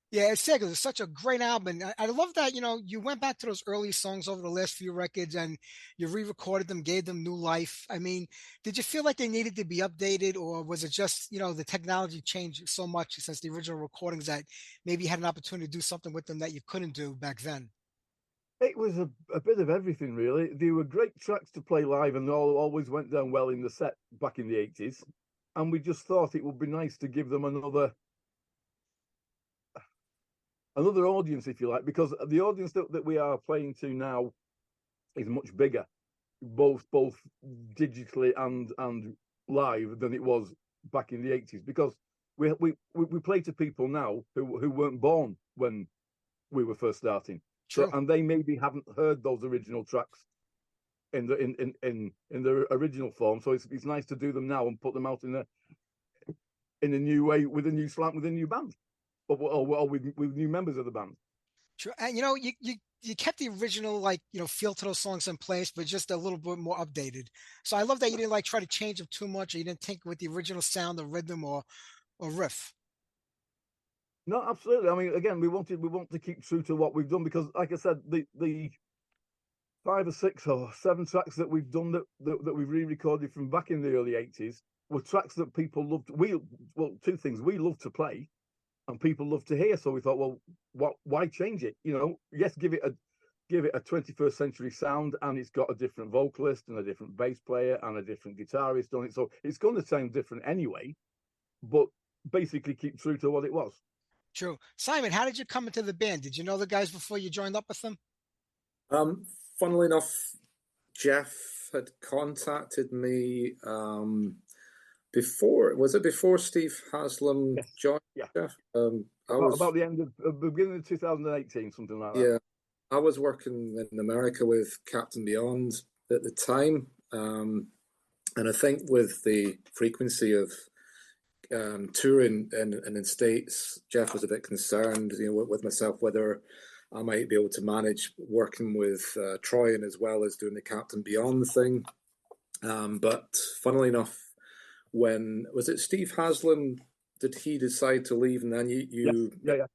Yeah, it's sad, because it's such a great album. I love that you went back to those early songs over the last few records, and you re-recorded them, gave them new life. I mean, did you feel like they needed to be updated, or was it just the technology changed so much since the original recordings that maybe you had an opportunity to do something with them that you couldn't do back then? It was a bit of everything, really. They were great tracks to play live, and always went down well in the set back in the 80s. And we just thought it would be nice to give them another audience, if you like, because the audience that we are playing to now is much bigger, both digitally and live, than it was back in the 80s. Because we play to people now who weren't born when we were first starting. So, and they maybe haven't heard those original tracks in the original form. So it's nice to do them now and put them out in a new way, with a new slant, with a new band, or with new members of the band. True. And you kept the original feel to those songs in place, but just a little bit more updated. So I love that you didn't try to change them too much, or you didn't tinker with the original sound or rhythm or riff. No, absolutely. I mean, again, we want to keep true to what we've done, because, like I said, the 5 or 6 or 7 tracks that we've done that we've re-recorded from back in the early 80s were tracks that people loved. Two things: we love to play, and people love to hear. So we thought, well, why change it? Yes, give it a 21st century sound, and it's got a different vocalist and a different bass player and a different guitarist on it, so it's going to sound different anyway. But basically, keep true to what it was. True. Simon, how did you come into the band? Did you know the guys before you joined up with them? Funnily enough, Jeff had contacted me before Steve Haslam joined? Yeah. Jeff? About the end of the beginning of 2018, something like that. Yeah. I was working in America with Captain Beyond at the time. And I think with the frequency of touring in the States, Jeff was a bit concerned, with myself, whether I might be able to manage working with Troyen as well as doing the Captain Beyond thing. But funnily enough, when was it Steve Haslam? Did he decide to leave, and then you? Yeah.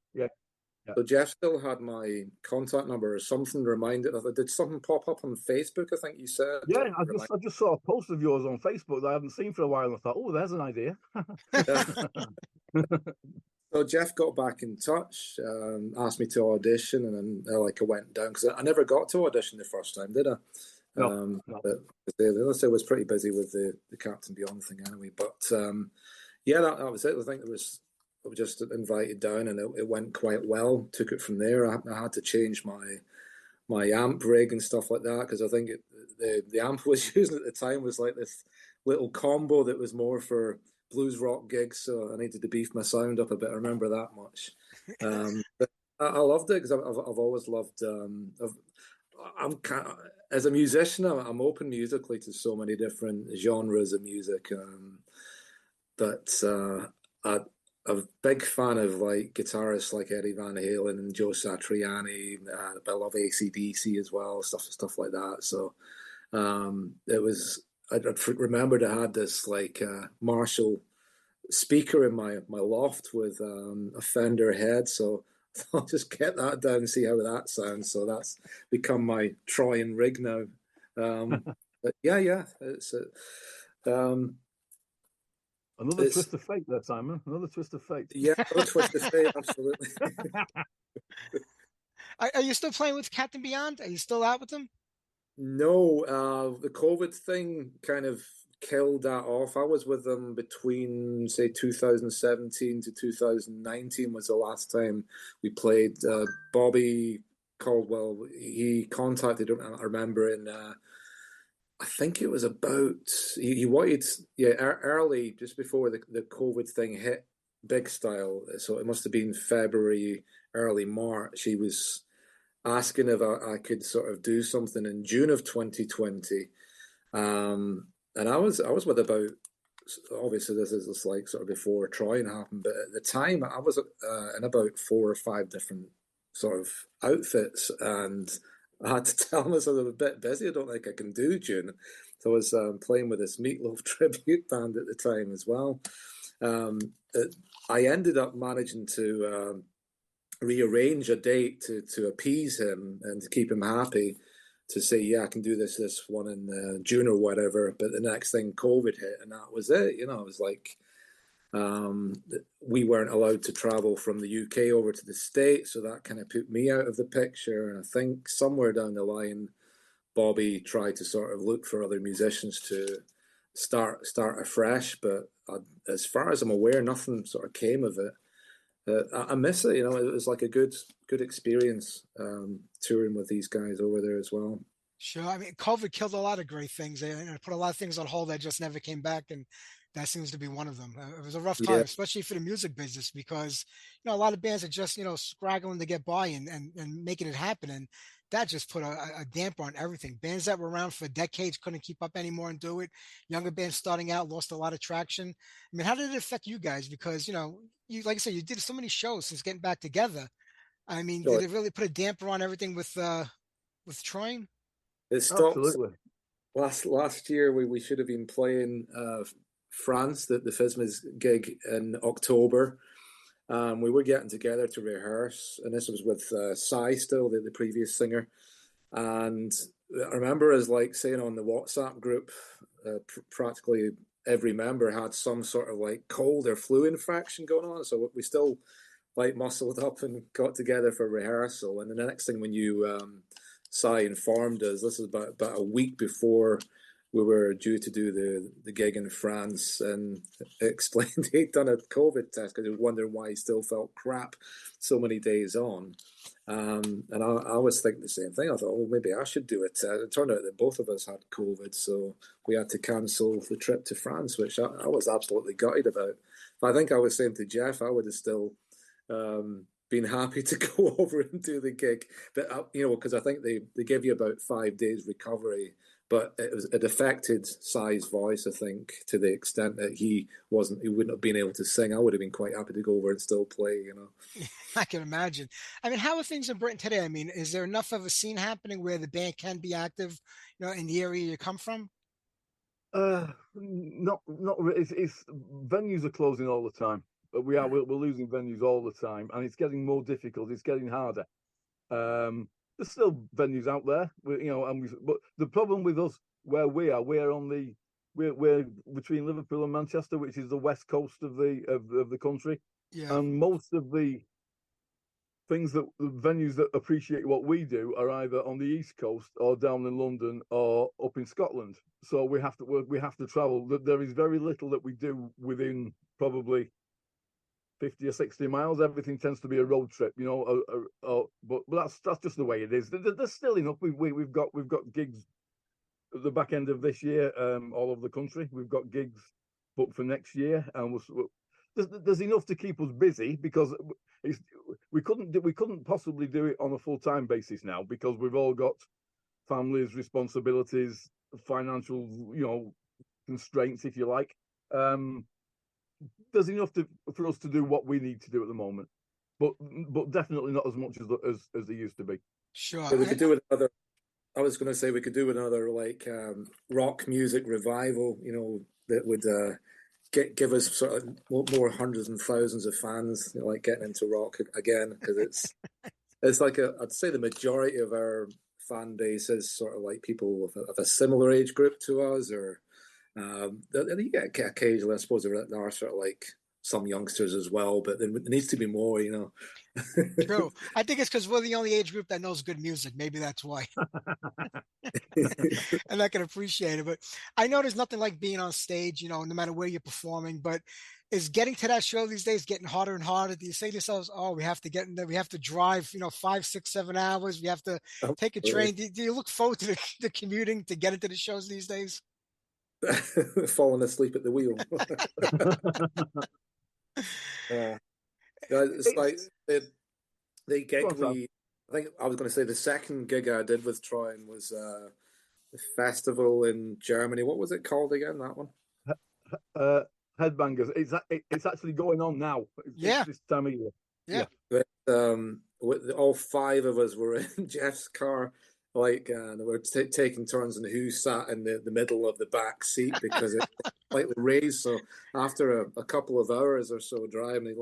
So Jeff still had my contact number or something. Reminded of it. Did something pop up on Facebook? I think you said. Yeah, I just saw a post of yours on Facebook that I haven't seen for a while, and I thought, oh, there's an idea. So Jeff got back in touch, asked me to audition, and then I went down because I never got to audition the first time, did I? No. But I was pretty busy with the Captain Beyond thing anyway. But yeah, that was it. I think I was just invited down, and it went quite well. Took it from there. I had to change my amp rig and stuff like that because I think the amp I was using at the time was like this little combo that was more for blues rock gigs, so I needed to beef my sound up a bit. I remember that much. But I loved it because I've always loved. I'm kind of, as a musician, I'm open musically to so many different genres of music, but I'm a big fan of like guitarists like Eddie Van Halen and Joe Satriani. I love AC/DC as well, stuff like that. So it was. I remembered I had this like Marshall speaker in my loft with a Fender head, so I'll just get that down and see how that sounds. So that's become my Troyen rig now. But yeah, it's Another twist of fate there, Simon. Another twist of fate. Yeah, another twist of fate, absolutely. Are you still playing with Captain Beyond? Are you still out with them? No, the COVID thing kind of killed that off. I was with them between, say, 2017 to 2019 was the last time we played. Bobby Caldwell, he contacted, I remember, in, I think it was about, he wanted, early, just before the COVID thing hit big style. So it must have been February, early March. He was asking if I could sort of do something in June of 2020. And I was with about, obviously this is just like sort of before Troyen happened, but at the time I was in about 4 or 5 different sort of outfits, and I had to tell myself I'm a bit busy. I don't think I can do June. So I was playing with this Meatloaf tribute band at the time as well. I ended up managing to rearrange a date to appease him and to keep him happy, to say, yeah, I can do this one in June or whatever. But the next thing, COVID hit, and that was it. You know, it was like we weren't allowed to travel from the UK over to the States, so that kind of put me out of the picture. And I think somewhere down the line, Bobby tried to sort of look for other musicians to start afresh. But as far as I'm aware, nothing sort of came of it. I miss it, you know. It was like a good experience touring with these guys over there as well. Sure. I mean, COVID killed a lot of great things. It put a lot of things on hold that just never came back, and that seems to be one of them. It was a rough time, Yeah, especially for the music business, because a lot of bands are just scraggling to get by and making it happen, and that just put a damper on everything. Bands that were around for decades couldn't keep up anymore and do it. Younger bands starting out lost a lot of traction. I mean, how did it affect you guys? Because you, like I said, you did so many shows since getting back together. I mean, so did it really put a damper on everything with Troy? it stopped Absolutely. last year. We should have been playing France, the FISMA's gig in October. We were getting together to rehearse, and this was with Cy still, the previous singer. And I remember us like saying on the WhatsApp group, practically every member had some sort of like cold or flu infection going on. So we still like muscled up and got together for rehearsal. And the next thing when you Cy informed us, this was about a week before we were due to do the gig in France, and explained he'd done a COVID test because he was wondering why he still felt crap so many days on. And I was thinking the same thing. I thought, oh, maybe I should do it. It turned out that both of us had COVID, so we had to cancel the trip to France, which I was absolutely gutted about. But I think I was saying to Jeff, I would have still been happy to go over and do the gig. But, because I think they give you about 5 days recovery. But it affected Cy's voice, I think, to the extent that he wouldn't have been able to sing. I would have been quite happy to go over and still play, I can imagine. I mean, how are things in Britain today? I mean, is there enough of a scene happening where the band can be active, in the area you come from? Not really. It's venues are closing all the time, but we're losing venues all the time, and it's getting more difficult. It's getting harder. There's still venues out there, but the problem with us where we're between Liverpool and Manchester, which is the west coast of the country. Yeah. and most of the things that the venues that appreciate what we do are either on the East Coast or down in London or up in Scotland. So we have to travel. There is very little that we do within probably 50 or 60 miles. Everything tends to be a road trip, but that's just the way it is. There's still enough. We've got gigs at the back end of this year, all over the country. We've got gigs booked for next year, and there's enough to keep us busy, because we couldn't possibly do it on a full-time basis now, because we've all got families, responsibilities, financial, constraints, if you like. There's enough for us to do what we need to do at the moment, but definitely not as much as there used to be. Sure. Yeah, we could do another. I was going to say we could do another rock music revival. That would give us sort of more hundreds and thousands of fans, getting into rock again, because it's like I'd say the majority of our fan base is sort of like people of a similar age group to us, or you get occasionally, I suppose there are sort of like some youngsters as well, but there needs to be more, True. I think it's because we're the only age group that knows good music. Maybe that's why. And I can appreciate it. But I know there's nothing like being on stage, no matter where you're performing. But is getting to that show these days getting harder and harder? Do you say to yourselves, "Oh, we have to get in there. We have to drive, 5, 6, 7 hours. We have to take a train." Do you look forward to the commuting to get into the shows these days? Falling asleep at the wheel. It's like they gig me. I think I was going to say the second gig I did with Troyen was the festival in Germany. What was it called again? That one? Headbangers. It's actually going on now. Yeah. It's this time of year. Yeah. But, all 5 of us were in Jeff's car. We were taking turns on who sat in the middle of the back seat, because it slightly raised. So after a couple of hours or so driving,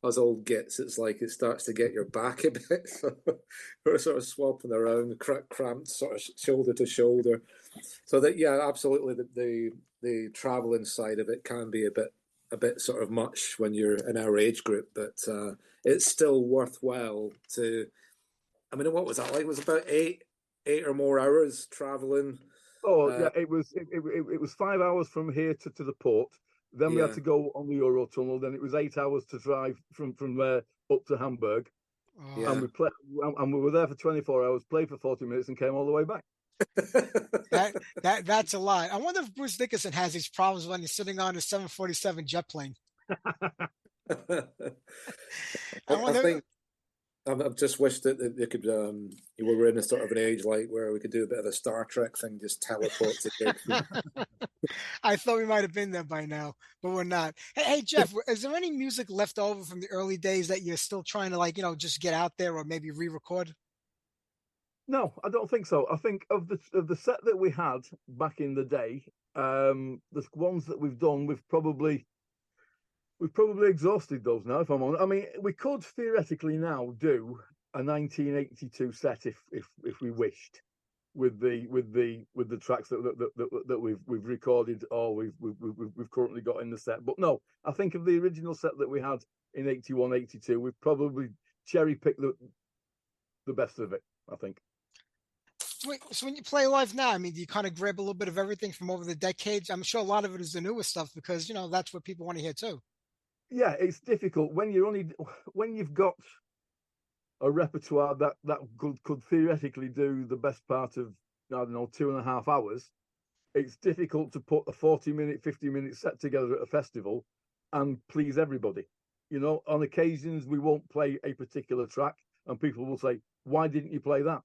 us old gits, it's like it starts to get your back a bit. So we're sort of swapping around, cramped sort of shoulder to shoulder. So that, yeah, absolutely, the traveling side of it can be a bit sort of much when you're in our age group, but it's still worthwhile to. I mean, what was that like? It was about eight or more hours traveling. Oh yeah, it was 5 hours from here to the port. Then we had to go on the Eurotunnel. Then it was 8 hours to drive from there up to Hamburg. Yeah. And we were there for 24 hours, played for 40 minutes, and came all the way back. That's a lot. I wonder if Bruce Dickinson has these problems when he's sitting on his 747 jet plane. I think I've just wished that they could. We were in a sort of an age where we could do a bit of a Star Trek thing, just teleport to gigs. I thought we might have been there by now, but we're not. Hey, Jeff, is there any music left over from the early days that you're still trying to just get out there or maybe re-record? No, I don't think so. I think of the set that we had back in the day, the ones that we've done, we've probably exhausted those now, if I'm honest. I mean, we could theoretically now do a 1982 set if we wished, with the tracks that we've recorded or we've currently got in the set. But no, I think of the original set that we had in 81, 82, we've probably cherry picked the best of it, I think. So when you play live now, I mean, do you kind of grab a little bit of everything from over the decades? I'm sure a lot of it is the newer stuff, because that's what people want to hear too. Yeah, it's difficult when you've got a repertoire that could theoretically do the best part of, I don't know, 2.5 hours. It's difficult to put a 40-minute, 50-minute set together at a festival and please everybody. On occasions we won't play a particular track and people will say, "Why didn't you play that?"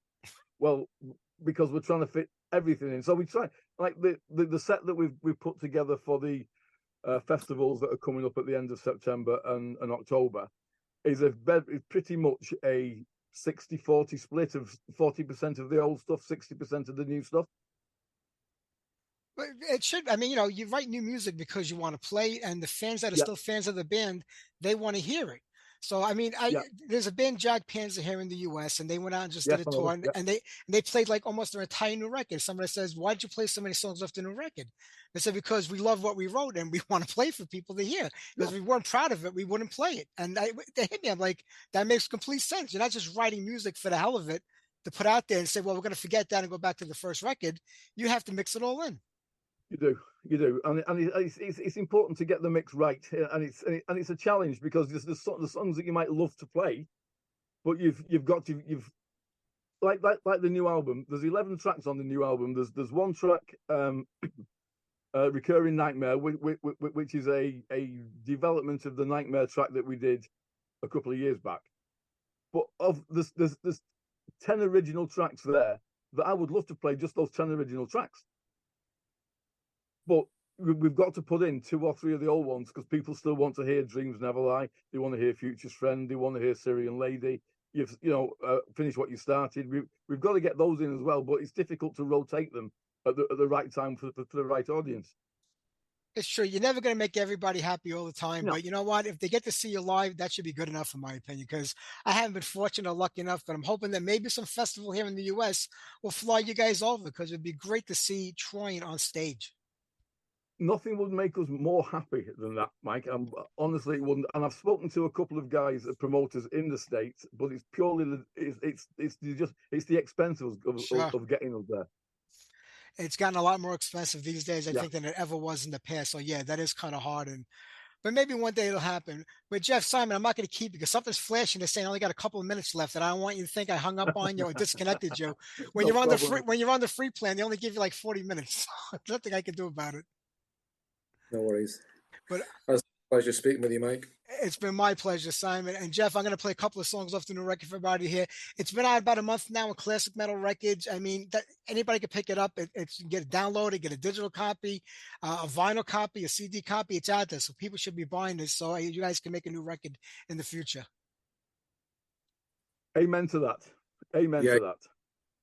Well, because we're trying to fit everything in. So we try, like the set that we've put together for the festivals that are coming up at the end of September and October is pretty much a 60-40 split of 40% of the old stuff, 60% of the new stuff. But it should. I mean, you write new music because you want to play, and the fans that are still fans of the band, they want to hear it. So I mean, Yeah. there's a band Jag Panzer here in the U.S. and they went out and just Yes, did a I know tour, them. Yeah. and they played like almost their entire new record. Somebody says, "Why'd you play so many songs off the new record?" They said, "Because we love what we wrote and we want to play for people to hear. Because Yeah. we weren't proud of it, we wouldn't play it." And they hit me. I'm like, that makes complete sense. You're not just writing music for the hell of it to put out there and say, "Well, we're going to forget that and go back to the first record." You have to mix it all in. You do, and it's important to get the mix right, and it's a challenge because there's the songs that you might love to play, but you've got to like the new album. There's 11 tracks on the new album. There's one track, Recurring Nightmare, which is a development of the Nightmare track that we did a couple of years back. But there's 10 original tracks there that I would love to play, just those 10 original tracks. But we've got to put in 2 or 3 of the old ones because people still want to hear Dreams Never Lie. They want to hear Future's Friend. They want to hear Syrian Lady. Finish What You Started. We've got to get those in as well, but it's difficult to rotate them at the right time for the right audience. It's true. You're never going to make everybody happy all the time, No. but you know what? If they get to see you live, that should be good enough, in my opinion, because I haven't been fortunate or lucky enough, but I'm hoping that maybe some festival here in the U.S. will fly you guys over because it'd be great to see Troyen on stage. Nothing would make us more happy than that, Mike. Honestly, it wouldn't. And I've spoken to a couple of guys, promoters in the States, but it's purely it's the expense of getting us there. It's gotten a lot more expensive these days, I Yeah. think, than it ever was in the past. So yeah, that is kind of hard. But maybe one day it'll happen. But Jeff Simon, I'm not going to keep you because something's flashing. They're saying I only got a couple of minutes left, and I don't want you to think I hung up on you or disconnected you. When No you're on problem. when you're on the free plan, they only give you like 40 minutes. There's nothing I can do about it. No worries. But It's a pleasure speaking with you, Mike. it's been my pleasure, Simon. And Jeff, I'm going to play a couple of songs off the new record for everybody here. It's been out about a month now on Classic Metal Records. I mean, anybody can pick it up. It's you can get it downloaded, get a digital copy, a vinyl copy, a CD copy. It's out there, so people should be buying this so you guys can make a new record in the future. Amen to that. Amen to that.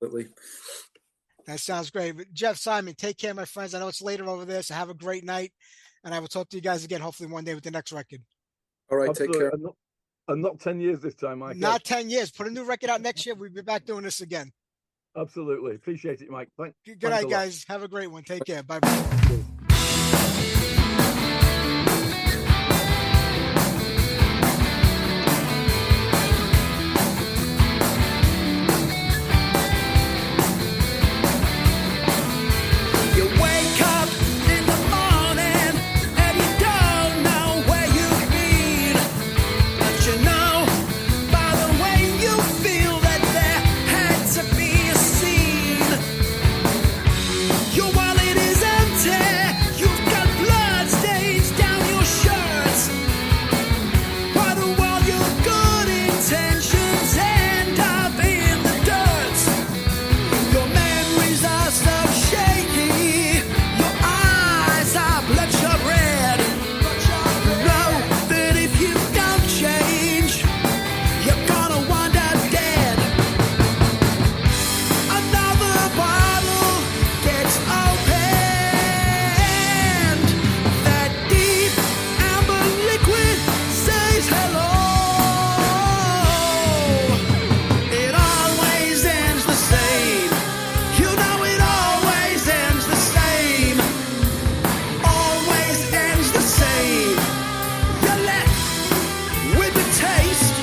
Absolutely. That sounds great. But Jeff Simon, take care, my friends. I know it's later over there, so have a great night. And I will talk to you guys again, hopefully one day with the next record. All right, Absolutely. take care. And not 10 years this time, Mike. Not 10 years. Put a new record out next year. We'll be back doing this again. Absolutely. Appreciate it, Mike. Good night, guys. Have a great one. Take care. Bye-bye. You wake up in the morning and you don't know where you've been, but you know by the way you feel that there had to be a scene. Your wallet is empty, you've got blood stains down your shirt. Why do all your good intentions end up in the dirt? Your memories are so shaky, your eyes are bloodshot red. Know that if you don't change, you're gonna wind up dead. Another bottle gets opened. That deep amber liquid says hello. It always ends the same. You know it always ends the same. Always ends the same. You're left with the taste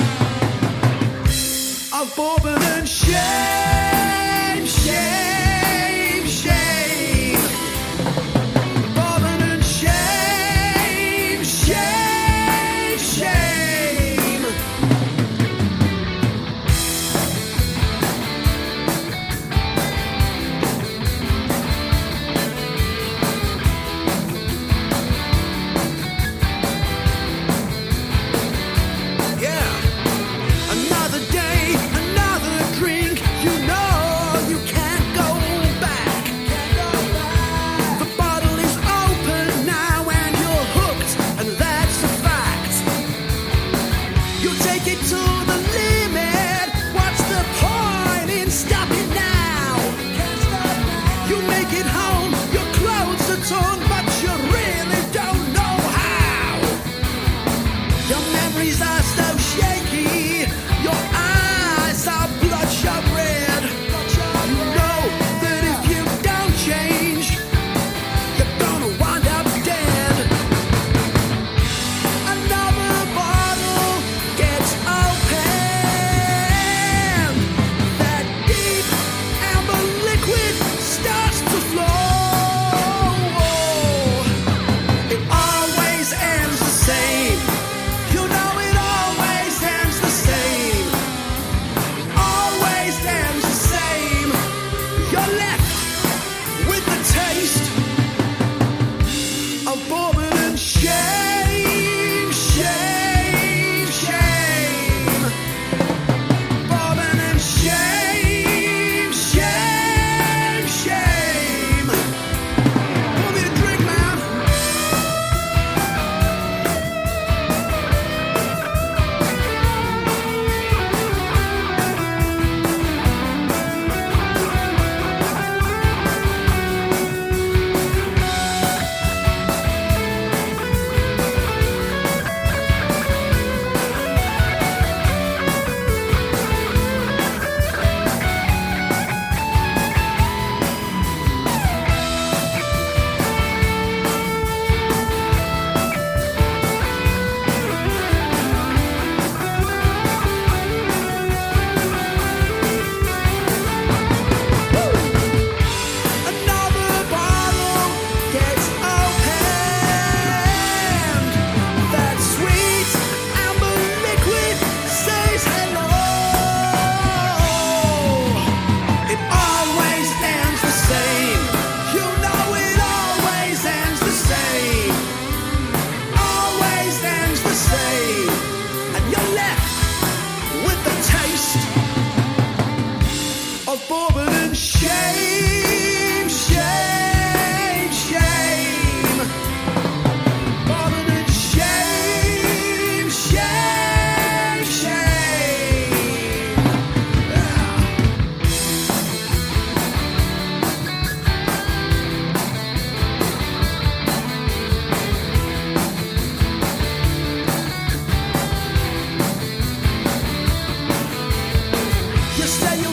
of bourbon and shame, shame, shame. Bourbon and shame, shame, shame. Yeah. Another day, another drink.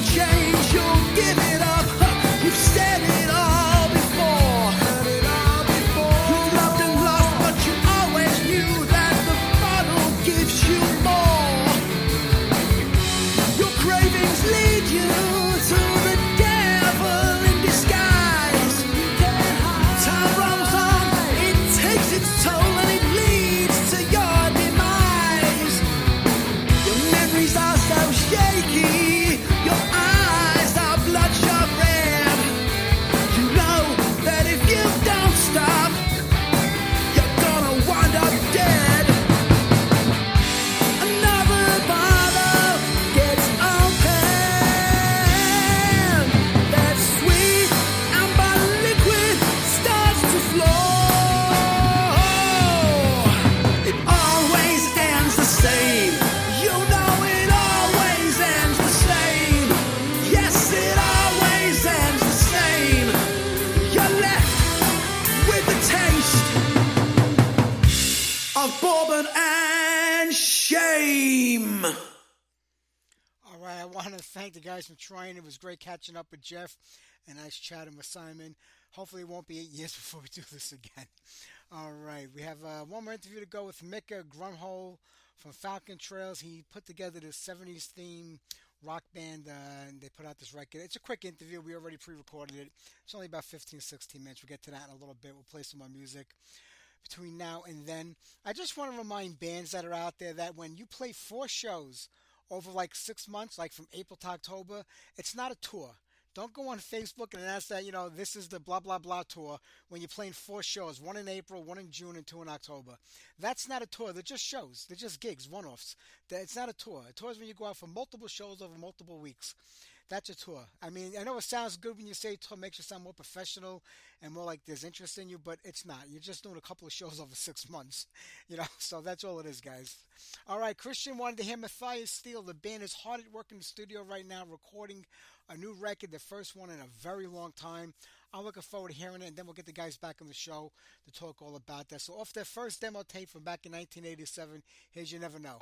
won't change, you'll give it up. You've said it all before. You've loved and lost, but you always knew that the bottle gives you more. Your cravings lead you to the devil in disguise. Time rolls on, it takes its toll, and it leads to your demise. Your memories are so shaky, your eyes are bloodshot red. You know that if you don't stop, you're gonna wind up dead. Another bottle gets opened. That sweet amber liquid starts to flow. It always ends the same. You know it always ends the same. Yes, it always ends the same. You're left with the taste of bourbon and shame. All right, I want to thank the guys from Troyen. It was great catching up with Jeff and nice chatting with Simon. Hopefully, it won't be 8 years before we do this again. All right, we have one more interview to go with Mika Gronholm from Falcon Trails. He put together this 70s theme rock band, and they put out this record. It's a quick interview. We already pre-recorded it. It's only about 15, 16 minutes. We'll get to that in a little bit. We'll play some more music between now and then. I just want to remind bands that are out there that when you play 4 shows over like 6 months, like from April to October, it's not a tour. Don't go on Facebook and announce that, this is the blah, blah, blah tour when you're playing 4 shows, 1 in April, 1 in June, and 2 in October. That's not a tour. They're just shows. They're just gigs, one-offs. It's not a tour. A tour is when you go out for multiple shows over multiple weeks. That's a tour. I mean, I know it sounds good when you say tour, makes you sound more professional and more like there's interest in you, but it's not. You're just doing a couple of shows over 6 months, so that's all it is, guys. All right, Christian wanted to hear Matthias Steele. The band is hard at work in the studio right now, recording a new record, the first one in a very long time. I'm looking forward to hearing it, and then we'll get the guys back on the show to talk all about that. So off their first demo tape from back in 1987, here's You Never Know.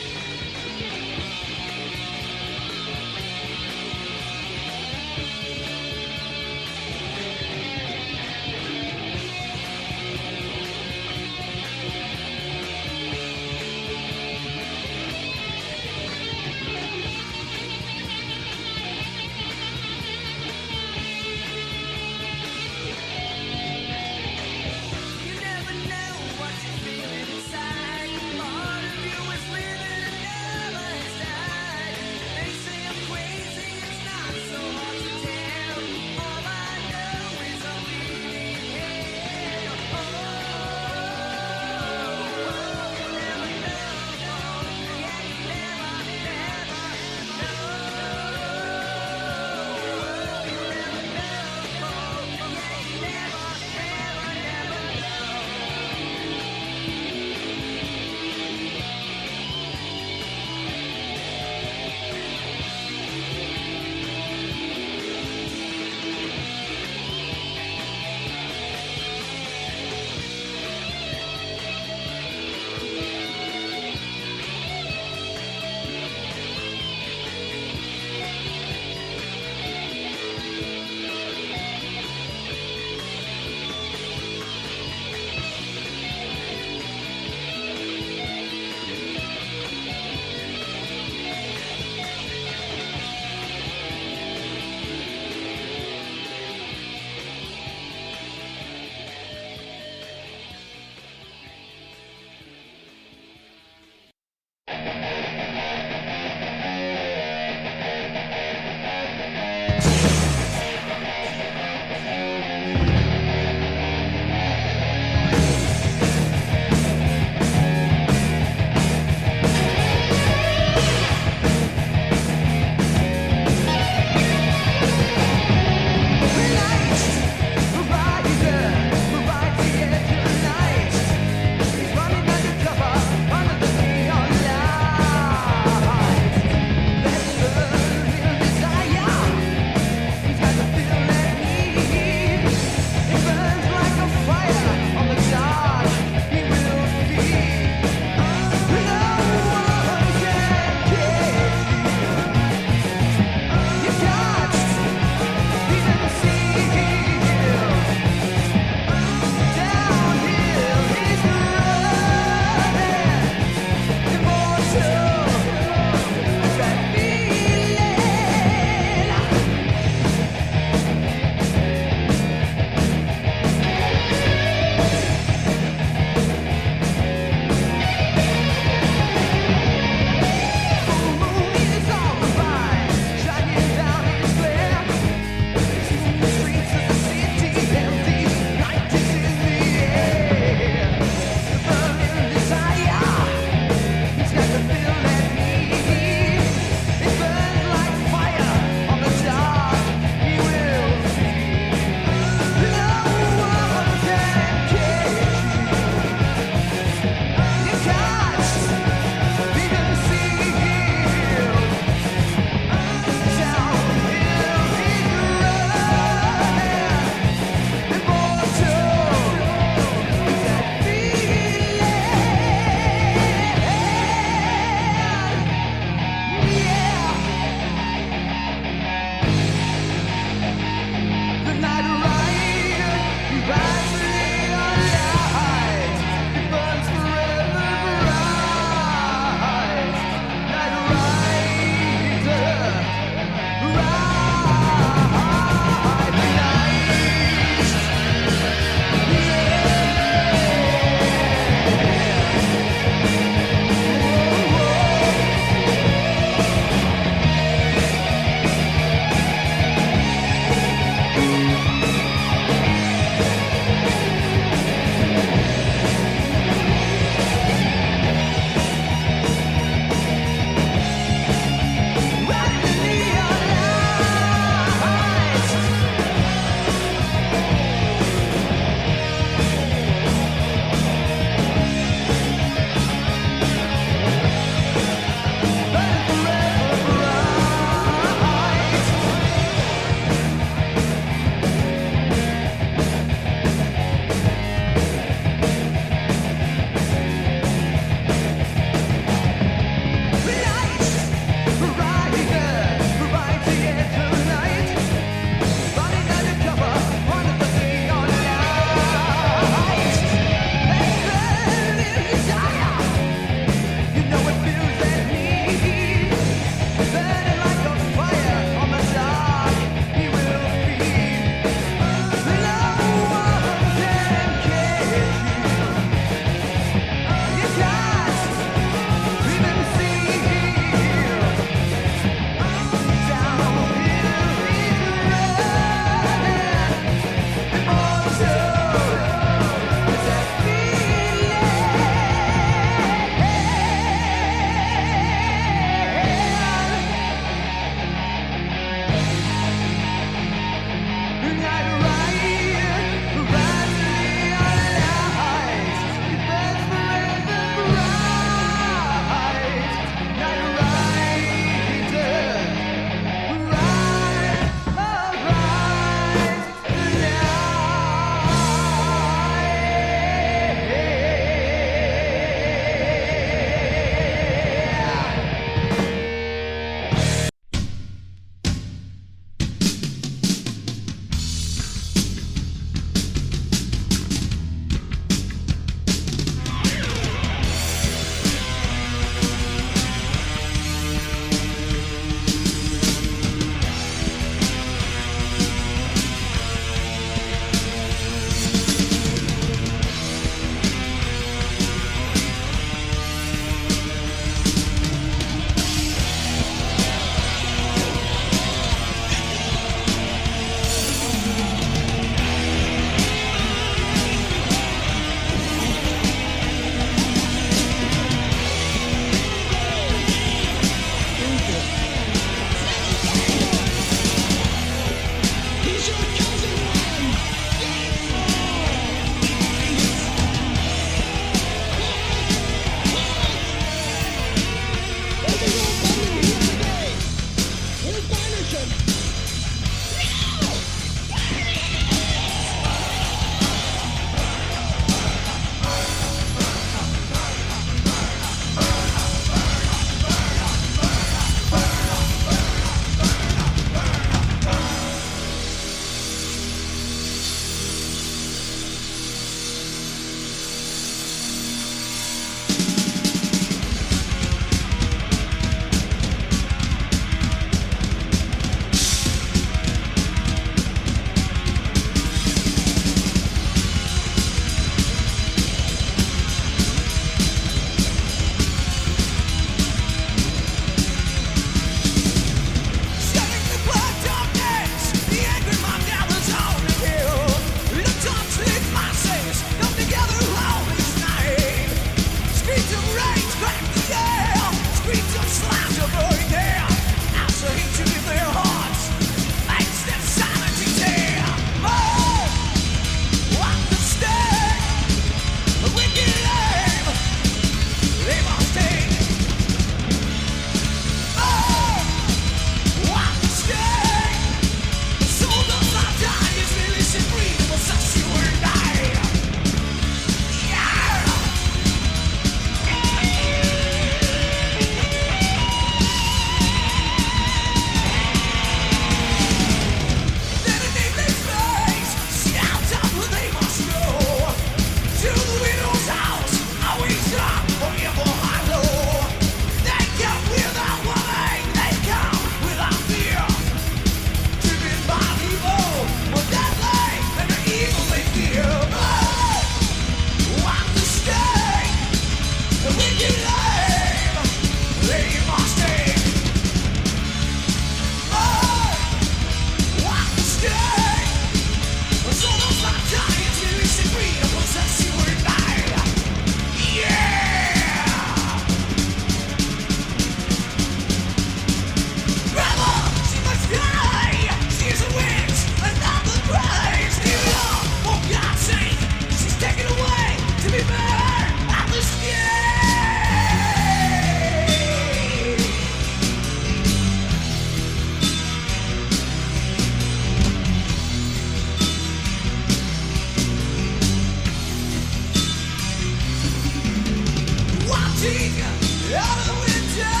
Out the window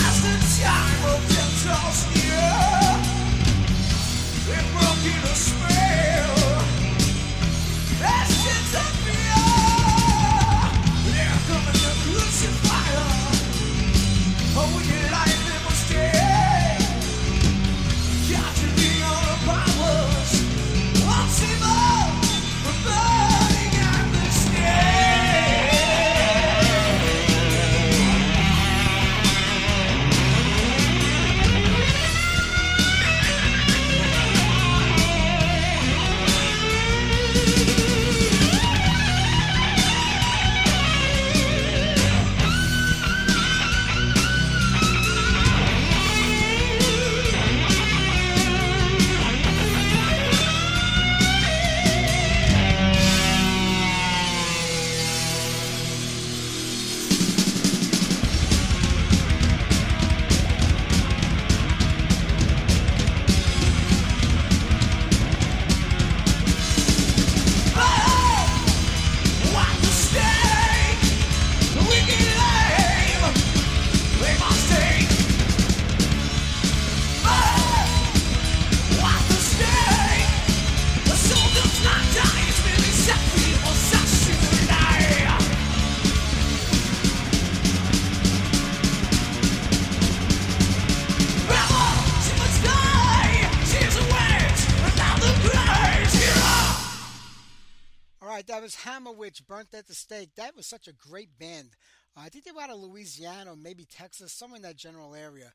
as the time of death draws near, it broke in a spell. Ashes of fear. They're coming to crucify her. Oh, your life it was dead. Capturing all the powers. Unstable, but burning at the stake. That was Hammer Witch, Burnt at the Stake. That was such a great band. I think they were out of Louisiana, or maybe Texas, somewhere in that general area.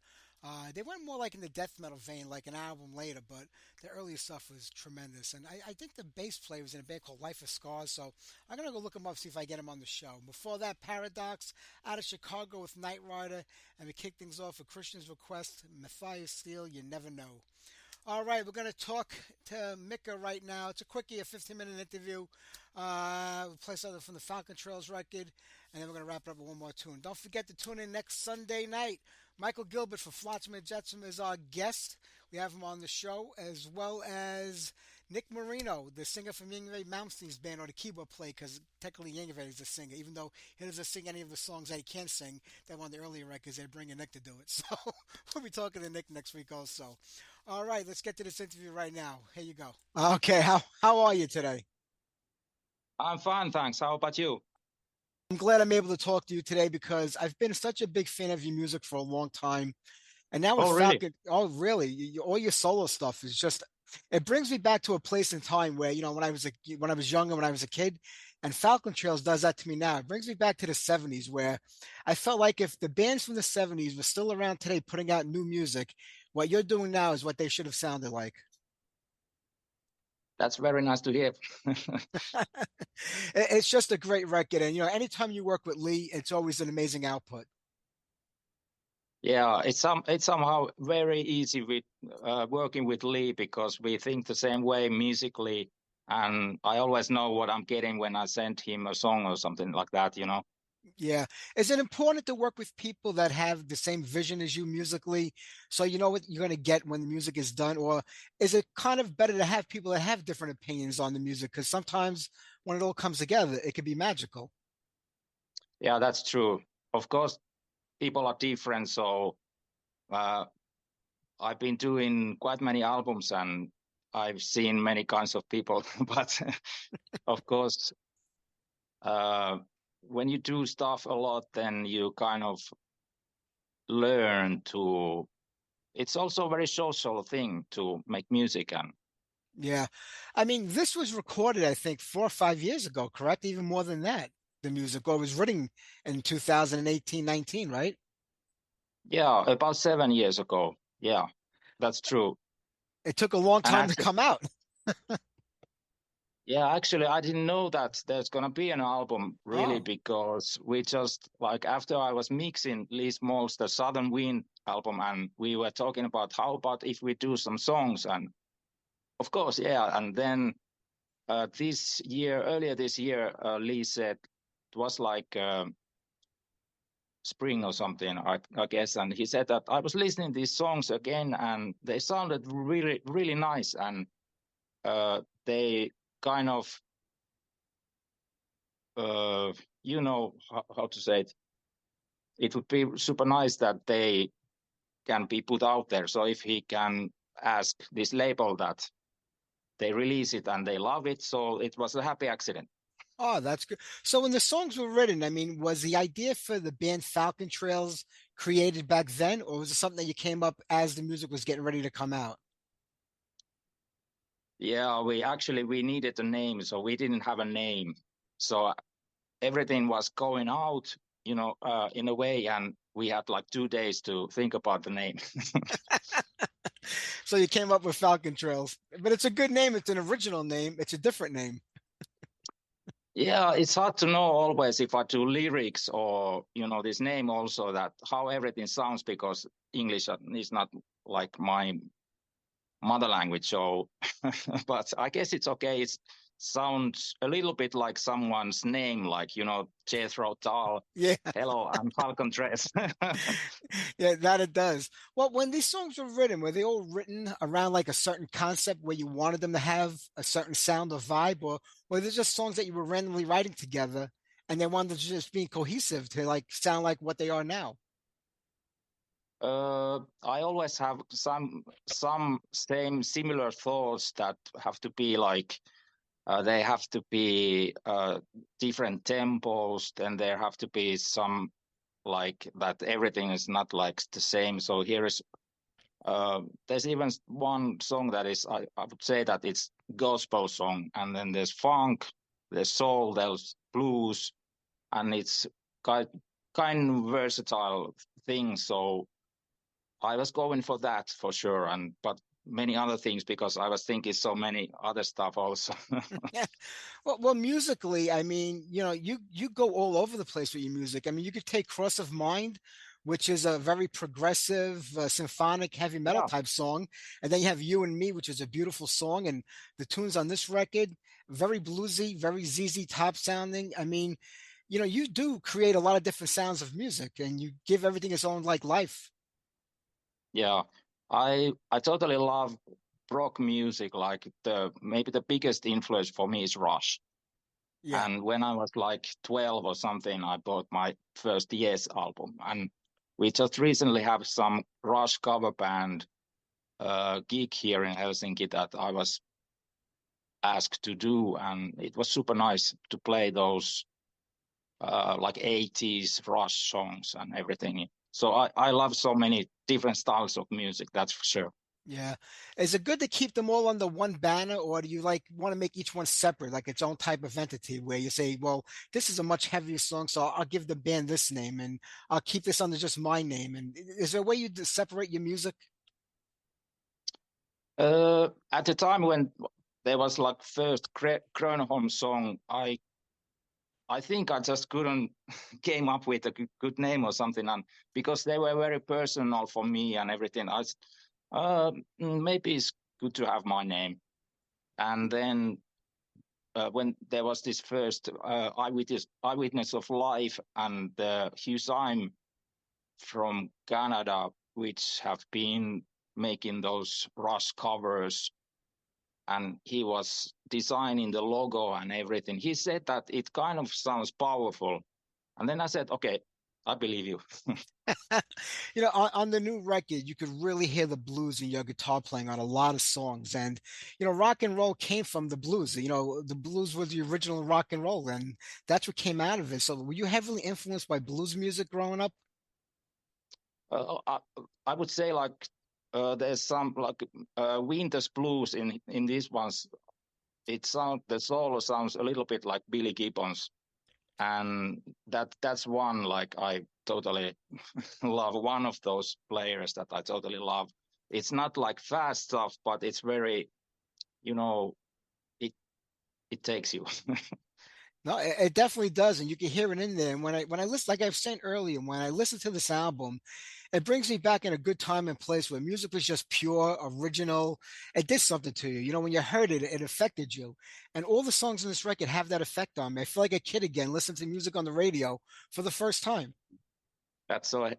They went more like in the death metal vein, like an album later, but the earlier stuff was tremendous. And I think the bass player was in a band called Life of Scars, so I'm going to go look him up, see if I get him on the show. Before that, Paradox out of Chicago with Knight Rider, and we kick things off with Christian's Request, Matthias Steele, You Never Know. All right, we're going to talk to Mika right now. It's a quickie, a 15-minute interview. We'll play something from the Falcon Trails record, and then we're going to wrap it up with one more tune. Don't forget to tune in next Sunday night. Michael Gilbert for Flotsam and Jetsam is our guest. We have him on the show, as well as Nick Marino, the singer from Yngwie Malmsteen's band, or the keyboard player, because technically Yngwie is the singer, even though he doesn't sing any of the songs that he can sing. That one of the earlier records, they bring in Nick to do it. So we'll be talking to Nick next week also. All right, let's get to this interview right now. Here you go. Okay, how are you today? I'm fine, thanks. How about you? I'm glad I'm able to talk to you today because I've been such a big fan of your music for a long time. And now with Falcon, really? All your solo stuff is just, it brings me back to a place in time where, when I was younger, when I was a kid, and Falcon Trails does that to me now. It brings me back to the 70s where I felt like if the bands from the 70s were still around today putting out new music, what you're doing now is what they should have sounded like. That's very nice to hear. It's just a great record. And, anytime you work with Lee, it's always an amazing output. Yeah, it's somehow very easy with working with Lee because we think the same way musically. And I always know what I'm getting when I send him a song or something like that, Yeah. Is it important to work with people that have the same vision as you musically, so you know what you're going to get when the music is done? Or is it kind of better to have people that have different opinions on the music? Because sometimes when it all comes together, it can be magical. Yeah, that's true. Of course, people are different. So I've been doing quite many albums and I've seen many kinds of people. But of course, when you do stuff a lot, then you kind of learn to, it's also a very social thing to make music. And Yeah. I mean, this was recorded, I think, 4 or 5 years ago, correct? Even more than that, the music, or it was written in 2018, 19, right? Yeah, about 7 years ago. Yeah, that's true. It took a long time to come out. Yeah, actually, I didn't know that there's going to be an album, really, because we just, like, after I was mixing Lee Small's The Southern Wind album, and we were talking about how about if we do some songs, and of course, yeah, and then earlier this year, Lee said it was like spring or something, I guess, and he said that I was listening to these songs again, and they sounded really, really nice, and they kind of, how to say it, it would be super nice that they can be put out there. So if he can ask this label that they release it and they love it, so it was a happy accident. Oh, that's good. So when the songs were written, I mean, was the idea for the band Falcon Trails created back then, or was it something that you came up as the music was getting ready to come out? Yeah, we needed a name, so we didn't have a name. So everything was going out, in a way, and we had like 2 days to think about the name. So you came up with Falcon Trails, but it's a good name. It's an original name. It's a different name. Yeah, it's hard to know always if I do lyrics or, this name also, that how everything sounds, because English is not like my mother language. So, but I guess it's okay. It sounds a little bit like someone's name, like, Jethro Tull. Yeah, Hello, I'm Falcon Trails. yeah, that it does. Well, when these songs were written, were they all written around like a certain concept where you wanted them to have a certain sound or vibe, or were they just songs that you were randomly writing together and they wanted to just be cohesive to like sound like what they are now? I always have some same similar thoughts that have to be like they have to be different tempos. Then there have to be some like that everything is not like the same. So here is there's even one song that is I would say that it's gospel song, and then there's funk, there's soul, there's blues, and it's kind of versatile thing. So I was going for that for sure, but many other things because I was thinking so many other stuff also. Yeah. Well, musically, I mean, you go all over the place with your music. I mean, you could take Cross of Mind, which is a very progressive, symphonic heavy metal Yeah, type song, and then you have You and Me, which is a beautiful song, and the tunes on this record, very bluesy, very ZZ Top sounding. I mean, you do create a lot of different sounds of music, and you give everything its own like life. yeah. I totally love rock music. Like maybe the biggest influence for me is Rush. Yeah. And when I was like 12 or something, I bought my first Yes album. And we just recently have some Rush cover band gig here in Helsinki that I was asked to do, and it was super nice to play those like 80s Rush songs and everything. So I love so many different styles of music, that's for sure. Yeah. Is it good to keep them all under one banner, or do you like want to make each one separate, like its own type of entity where you say, well, this is a much heavier song, so I'll give the band this name and I'll keep this under just my name? And is there a way you separate your music? At the time when there was like first Gronholm song, I think I just couldn't came up with a good name or something, and because they were very personal for me and everything, maybe it's good to have my name. And then when there was this first eyewitness of life, and Hugh Syme from Canada, which have been making those Rush covers, and he was designing the logo and everything. He said that it kind of sounds powerful. And then I said, okay, I believe you. On the new record, you could really hear the blues in your guitar playing on a lot of songs. And, rock and roll came from the blues. The blues was the original rock and roll, and that's what came out of it. So were you heavily influenced by blues music growing up? I would say like there's some like Winter's Blues in these ones. The solo sounds a little bit like Billy Gibbons, and that's one like I totally love. One of those players that I totally love. It's not like fast stuff, but it's very, it it takes you. No, it definitely does, and you can hear it in there. And when I listen, like I was saying earlier, when I listen to this album, it brings me back in a good time and place where music was just pure, original. It did something to you. When you heard it, it affected you. And all the songs in this record have that effect on me. I feel like a kid again, listening to music on the radio for the first time. That's so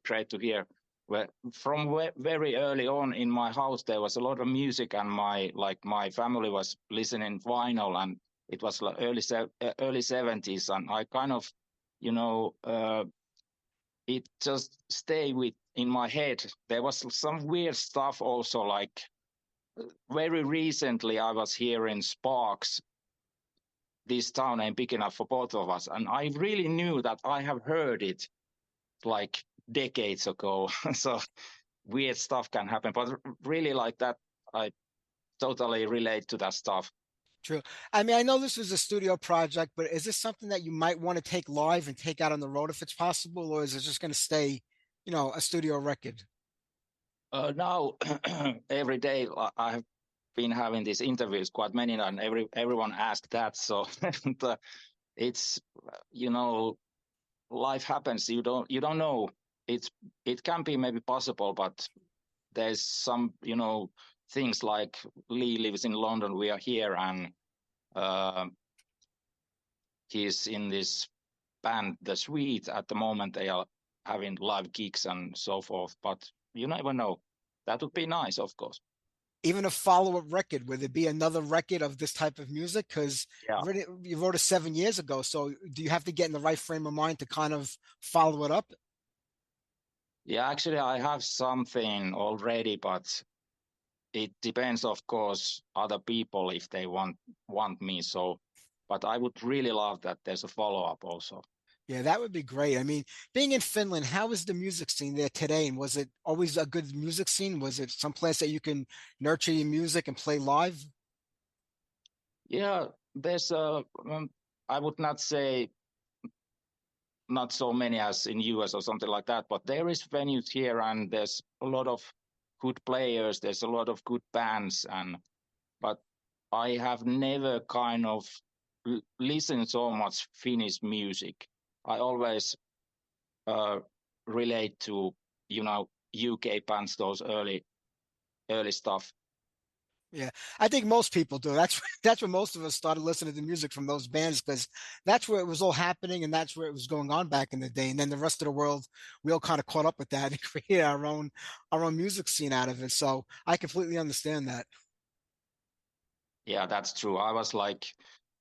great to hear. Well, from very early on in my house, there was a lot of music, and my family was listening vinyl, and it was like early 70s, and I kind of, you know, it just stay with in my head. There was some weird stuff also, like very recently I was here in Sparks. This town ain't big enough for both of us, and I really knew that I have heard it like decades ago. So weird stuff can happen, but really like that, I totally relate to that stuff. True. I mean, I know this was a studio project, but is this something that you might want to take live and take out on the road if it's possible, or is it just going to stay, a studio record? Now every day I have been having these interviews, quite many, and everyone asked that. So and, it's life happens. You don't know. It can be maybe possible, but there's some things like Lee lives in London. We are here, and uh, he's in this band, The Sweet. At the moment, they are having live gigs and so forth. But you never know. That would be nice, of course. Even a follow-up record, would it be another record of this type of music? Because Yeah. you wrote it 7 years ago, so do you have to get in the right frame of mind to kind of follow it up? Yeah, actually, I have something already, but it depends, of course, other people if they want me. So, but I would really love that there's a follow-up also. Yeah, that would be great. I mean, being in Finland, how is the music scene there today? And was it always a good music scene? Was it some place that you can nurture your music and play live? Yeah, there's I would not say not so many as in US or something like that, but there is venues here, and there's a lot of good players. There's a lot of good bands, but I have never kind of listened so much Finnish music. I always relate to UK bands, those early stuff. Yeah, I think most people do. That's where most of us started listening to music, from those bands, because that's where it was all happening and that's where it was going on back in the day. And then the rest of the world, we all kind of caught up with that and created our own music scene out of it. So I completely understand that. Yeah, that's true. I was like,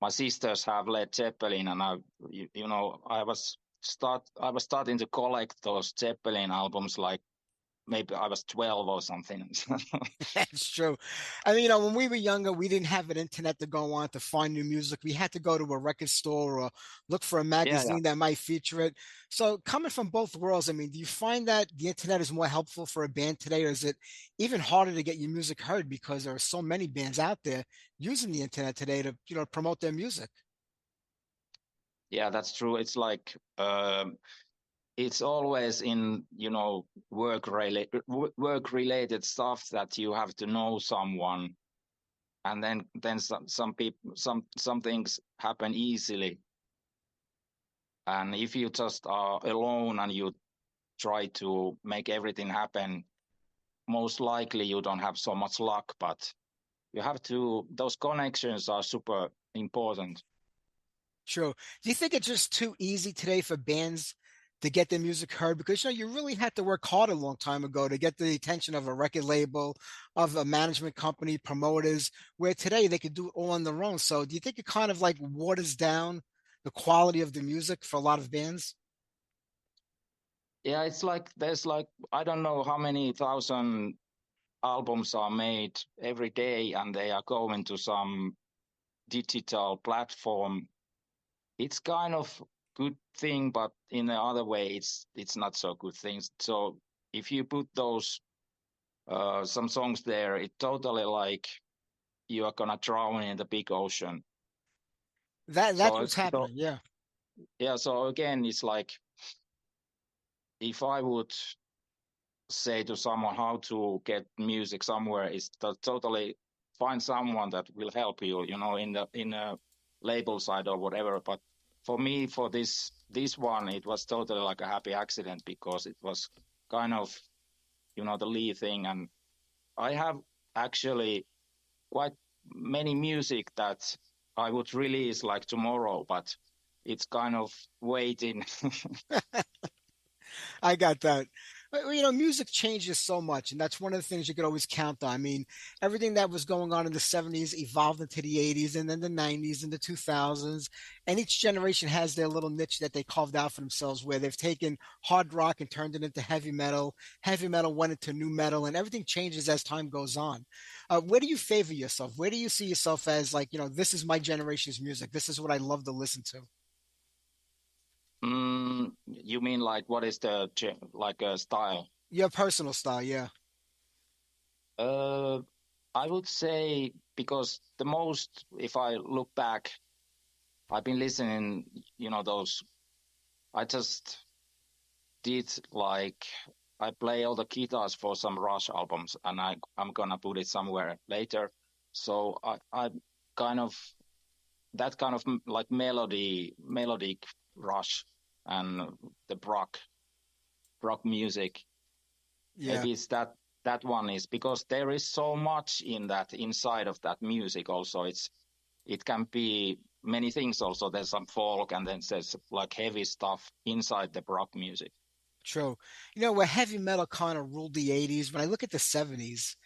my sisters have Led Zeppelin, and I was starting to collect those Zeppelin albums, like maybe I was 12 or something. That's true. I mean, when we were younger, we didn't have an internet to go on to find new music. We had to go to a record store or look for a Yeah, yeah. magazine that might feature it. So, coming from both worlds, I mean, do you find that the internet is more helpful for a band today, or is it even harder to get your music heard because there are so many bands out there using the internet today to, promote their music? Yeah, that's true. It's like it's always in work related stuff that you have to know someone, and then some people some things happen easily, and if you just are alone and you try to make everything happen, most likely you don't have so much luck, but you have to, those connections are super important. True. Do you think it's just too easy today for bands to get their music heard? Because you really had to work hard a long time ago to get the attention of a record label, of a management company, promoters, where today they could do it all on their own. So do you think it kind of like waters down the quality of the music for a lot of bands? Yeah, it's like there's like I don't know how many thousand albums are made every day, and they are going to some digital platform. It's kind of good thing, but in the other way, it's not so good things. So if you put those some songs there, it totally like you are gonna drown in the big ocean. That's So what's so happening. Yeah. yeah, so again, it's like if I would say to someone how to get music somewhere, is to totally find someone that will help you, in a label side or whatever. But for me, for this one, it was totally like a happy accident, because it was kind of the Lee thing, and I have actually quite many music that I would release like tomorrow, but it's kind of waiting. I got that. Music changes so much, and that's one of the things you could always count on. I mean, everything that was going on in the 70s evolved into the 80s and then the 90s and the 2000s. And each generation has their little niche that they carved out for themselves where they've taken hard rock and turned it into heavy metal. Heavy metal went into new metal, and everything changes as time goes on. Where do you favor yourself? Where do you see yourself as like, this is my generation's music. This is what I love to listen to. You mean like what is the like a style? Your personal style, yeah. Uh, I would say because the most, if I look back, I've been listening, those. I just did like I play all the guitars for some Rush albums, and I'm gonna put it somewhere later. So I kind of that kind of like melodic Rush and the rock music. Yeah. Maybe it's that one is because there is so much in that inside of that music. Also, it can be many things. Also, there's some folk, and then there's like heavy stuff inside the rock music. True. Where heavy metal kind of ruled the 80s, when I look at the 70s,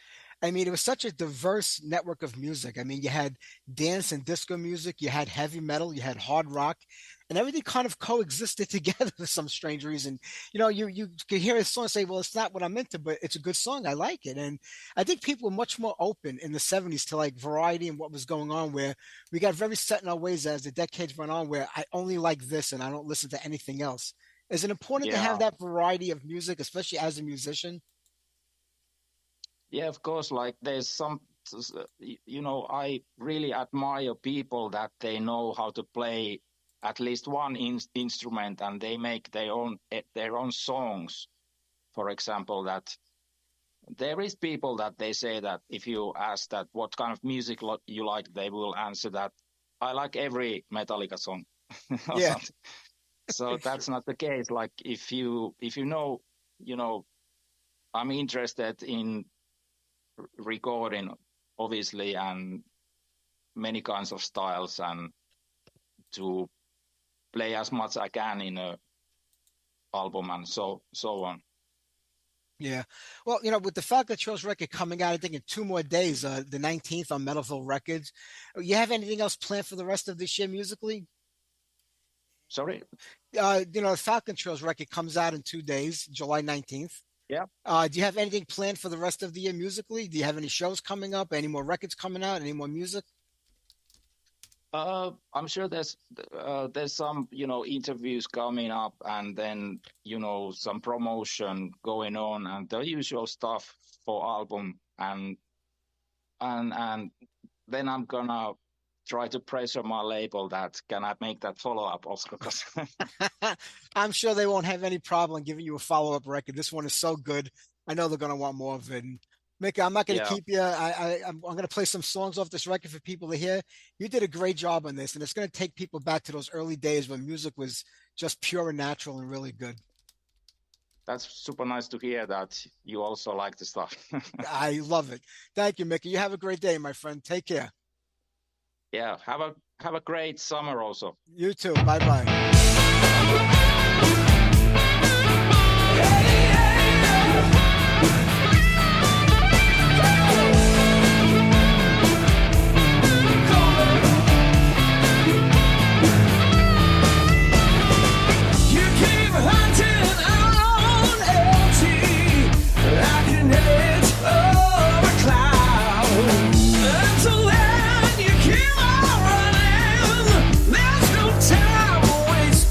I mean, it was such a diverse network of music. I mean, you had dance and disco music, you had heavy metal, you had hard rock, and everything kind of coexisted together for some strange reason. You can hear a song and say, well, it's not what I'm into, but it's a good song. I like it. And I think people were much more open in the 70s to like variety and what was going on, where we got very set in our ways as the decades went on, where I only like this and I don't listen to anything else. Is it important to have that variety of music, especially as a musician? Yeah, of course. Like there's some, I really admire people that they know how to play at least one instrument, and they make their own songs. For example, that there is people that they say that if you ask that what kind of music you like, they will answer that I like every Metallica song. Yeah. So that's not the case. Like if you know, I'm interested in recording, obviously, and many kinds of styles, and to play as much I can in a album and so on. Yeah. Well, with the Falcon Trails record coming out, I think in 2 more days, the 19th on Metalville Records, you have anything else planned for the rest of this year musically? Sorry? The Falcon Trails record comes out in 2 days, July 19th. Yeah. Do you have anything planned for the rest of the year musically? Do you have any shows coming up? Any more records coming out? Any more music? I'm sure there's some interviews coming up, and then some promotion going on, and the usual stuff for album, and then I'm gonna try to pressure my label that can I make that follow-up also. I'm sure they won't have any problem giving you a follow-up record. This one is so good. I know they're going to want more of it. And Mika, I'm not going to keep you. I'm going to play some songs off this record for people to hear. You did a great job on this, and it's going to take people back to those early days when music was just pure and natural and really good. That's super nice to hear that you also like the stuff. I love it. Thank you, Mika. You have a great day, my friend. Take care. Yeah, have a great summer also. You too. Bye-bye. Until then, you keep on running. There's no time wasted.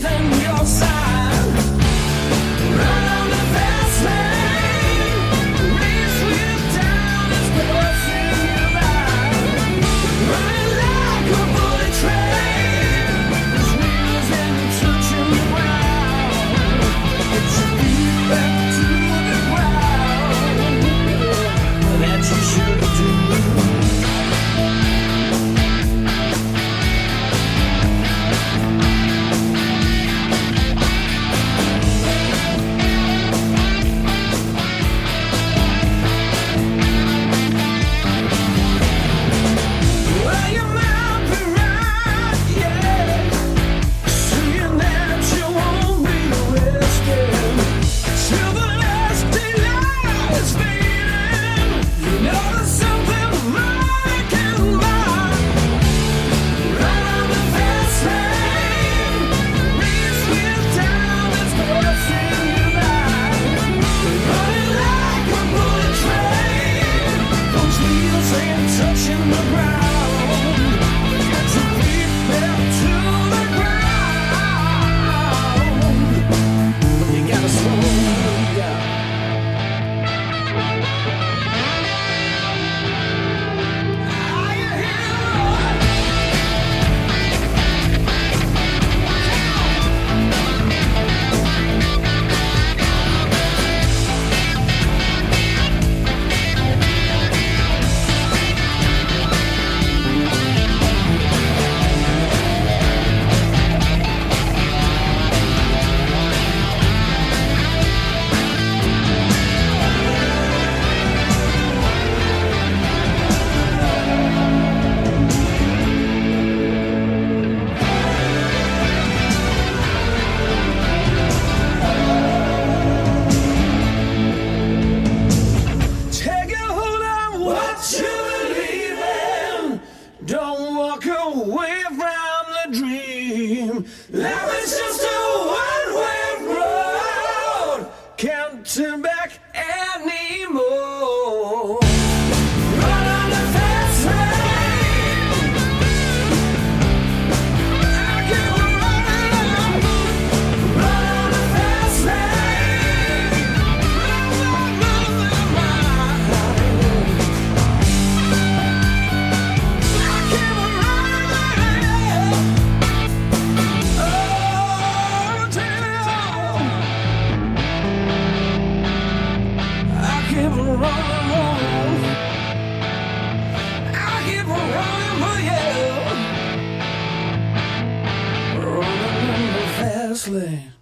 Fast Lane.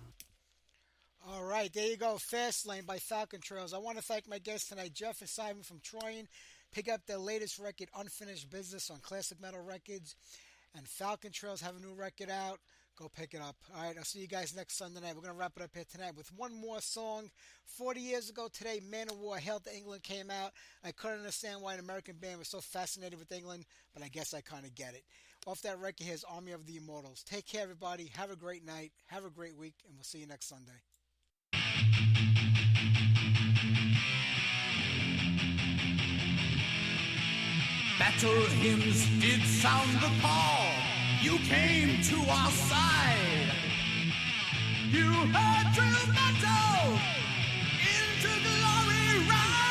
All right, there you go. Fast Lane by Falcon Trails. I want to thank my guests tonight, Jeff and Simon from Troyen. Pick up their latest record, Unfinished Business, on Classic Metal Records. And Falcon Trails have a new record out. Go pick it up. All right, I'll see you guys next Sunday night. We're going to wrap it up here tonight with one more song. 40 years ago today, Man of War, Hail to England came out. I couldn't understand why an American band was so fascinated with England, but I guess I kind of get it. Off that record, here's Army of the Immortals. Take care, everybody. Have a great night. Have a great week, and we'll see you next Sunday. Battle hymns did sound the call. You came to our side. You heard true metal. Into glory ride.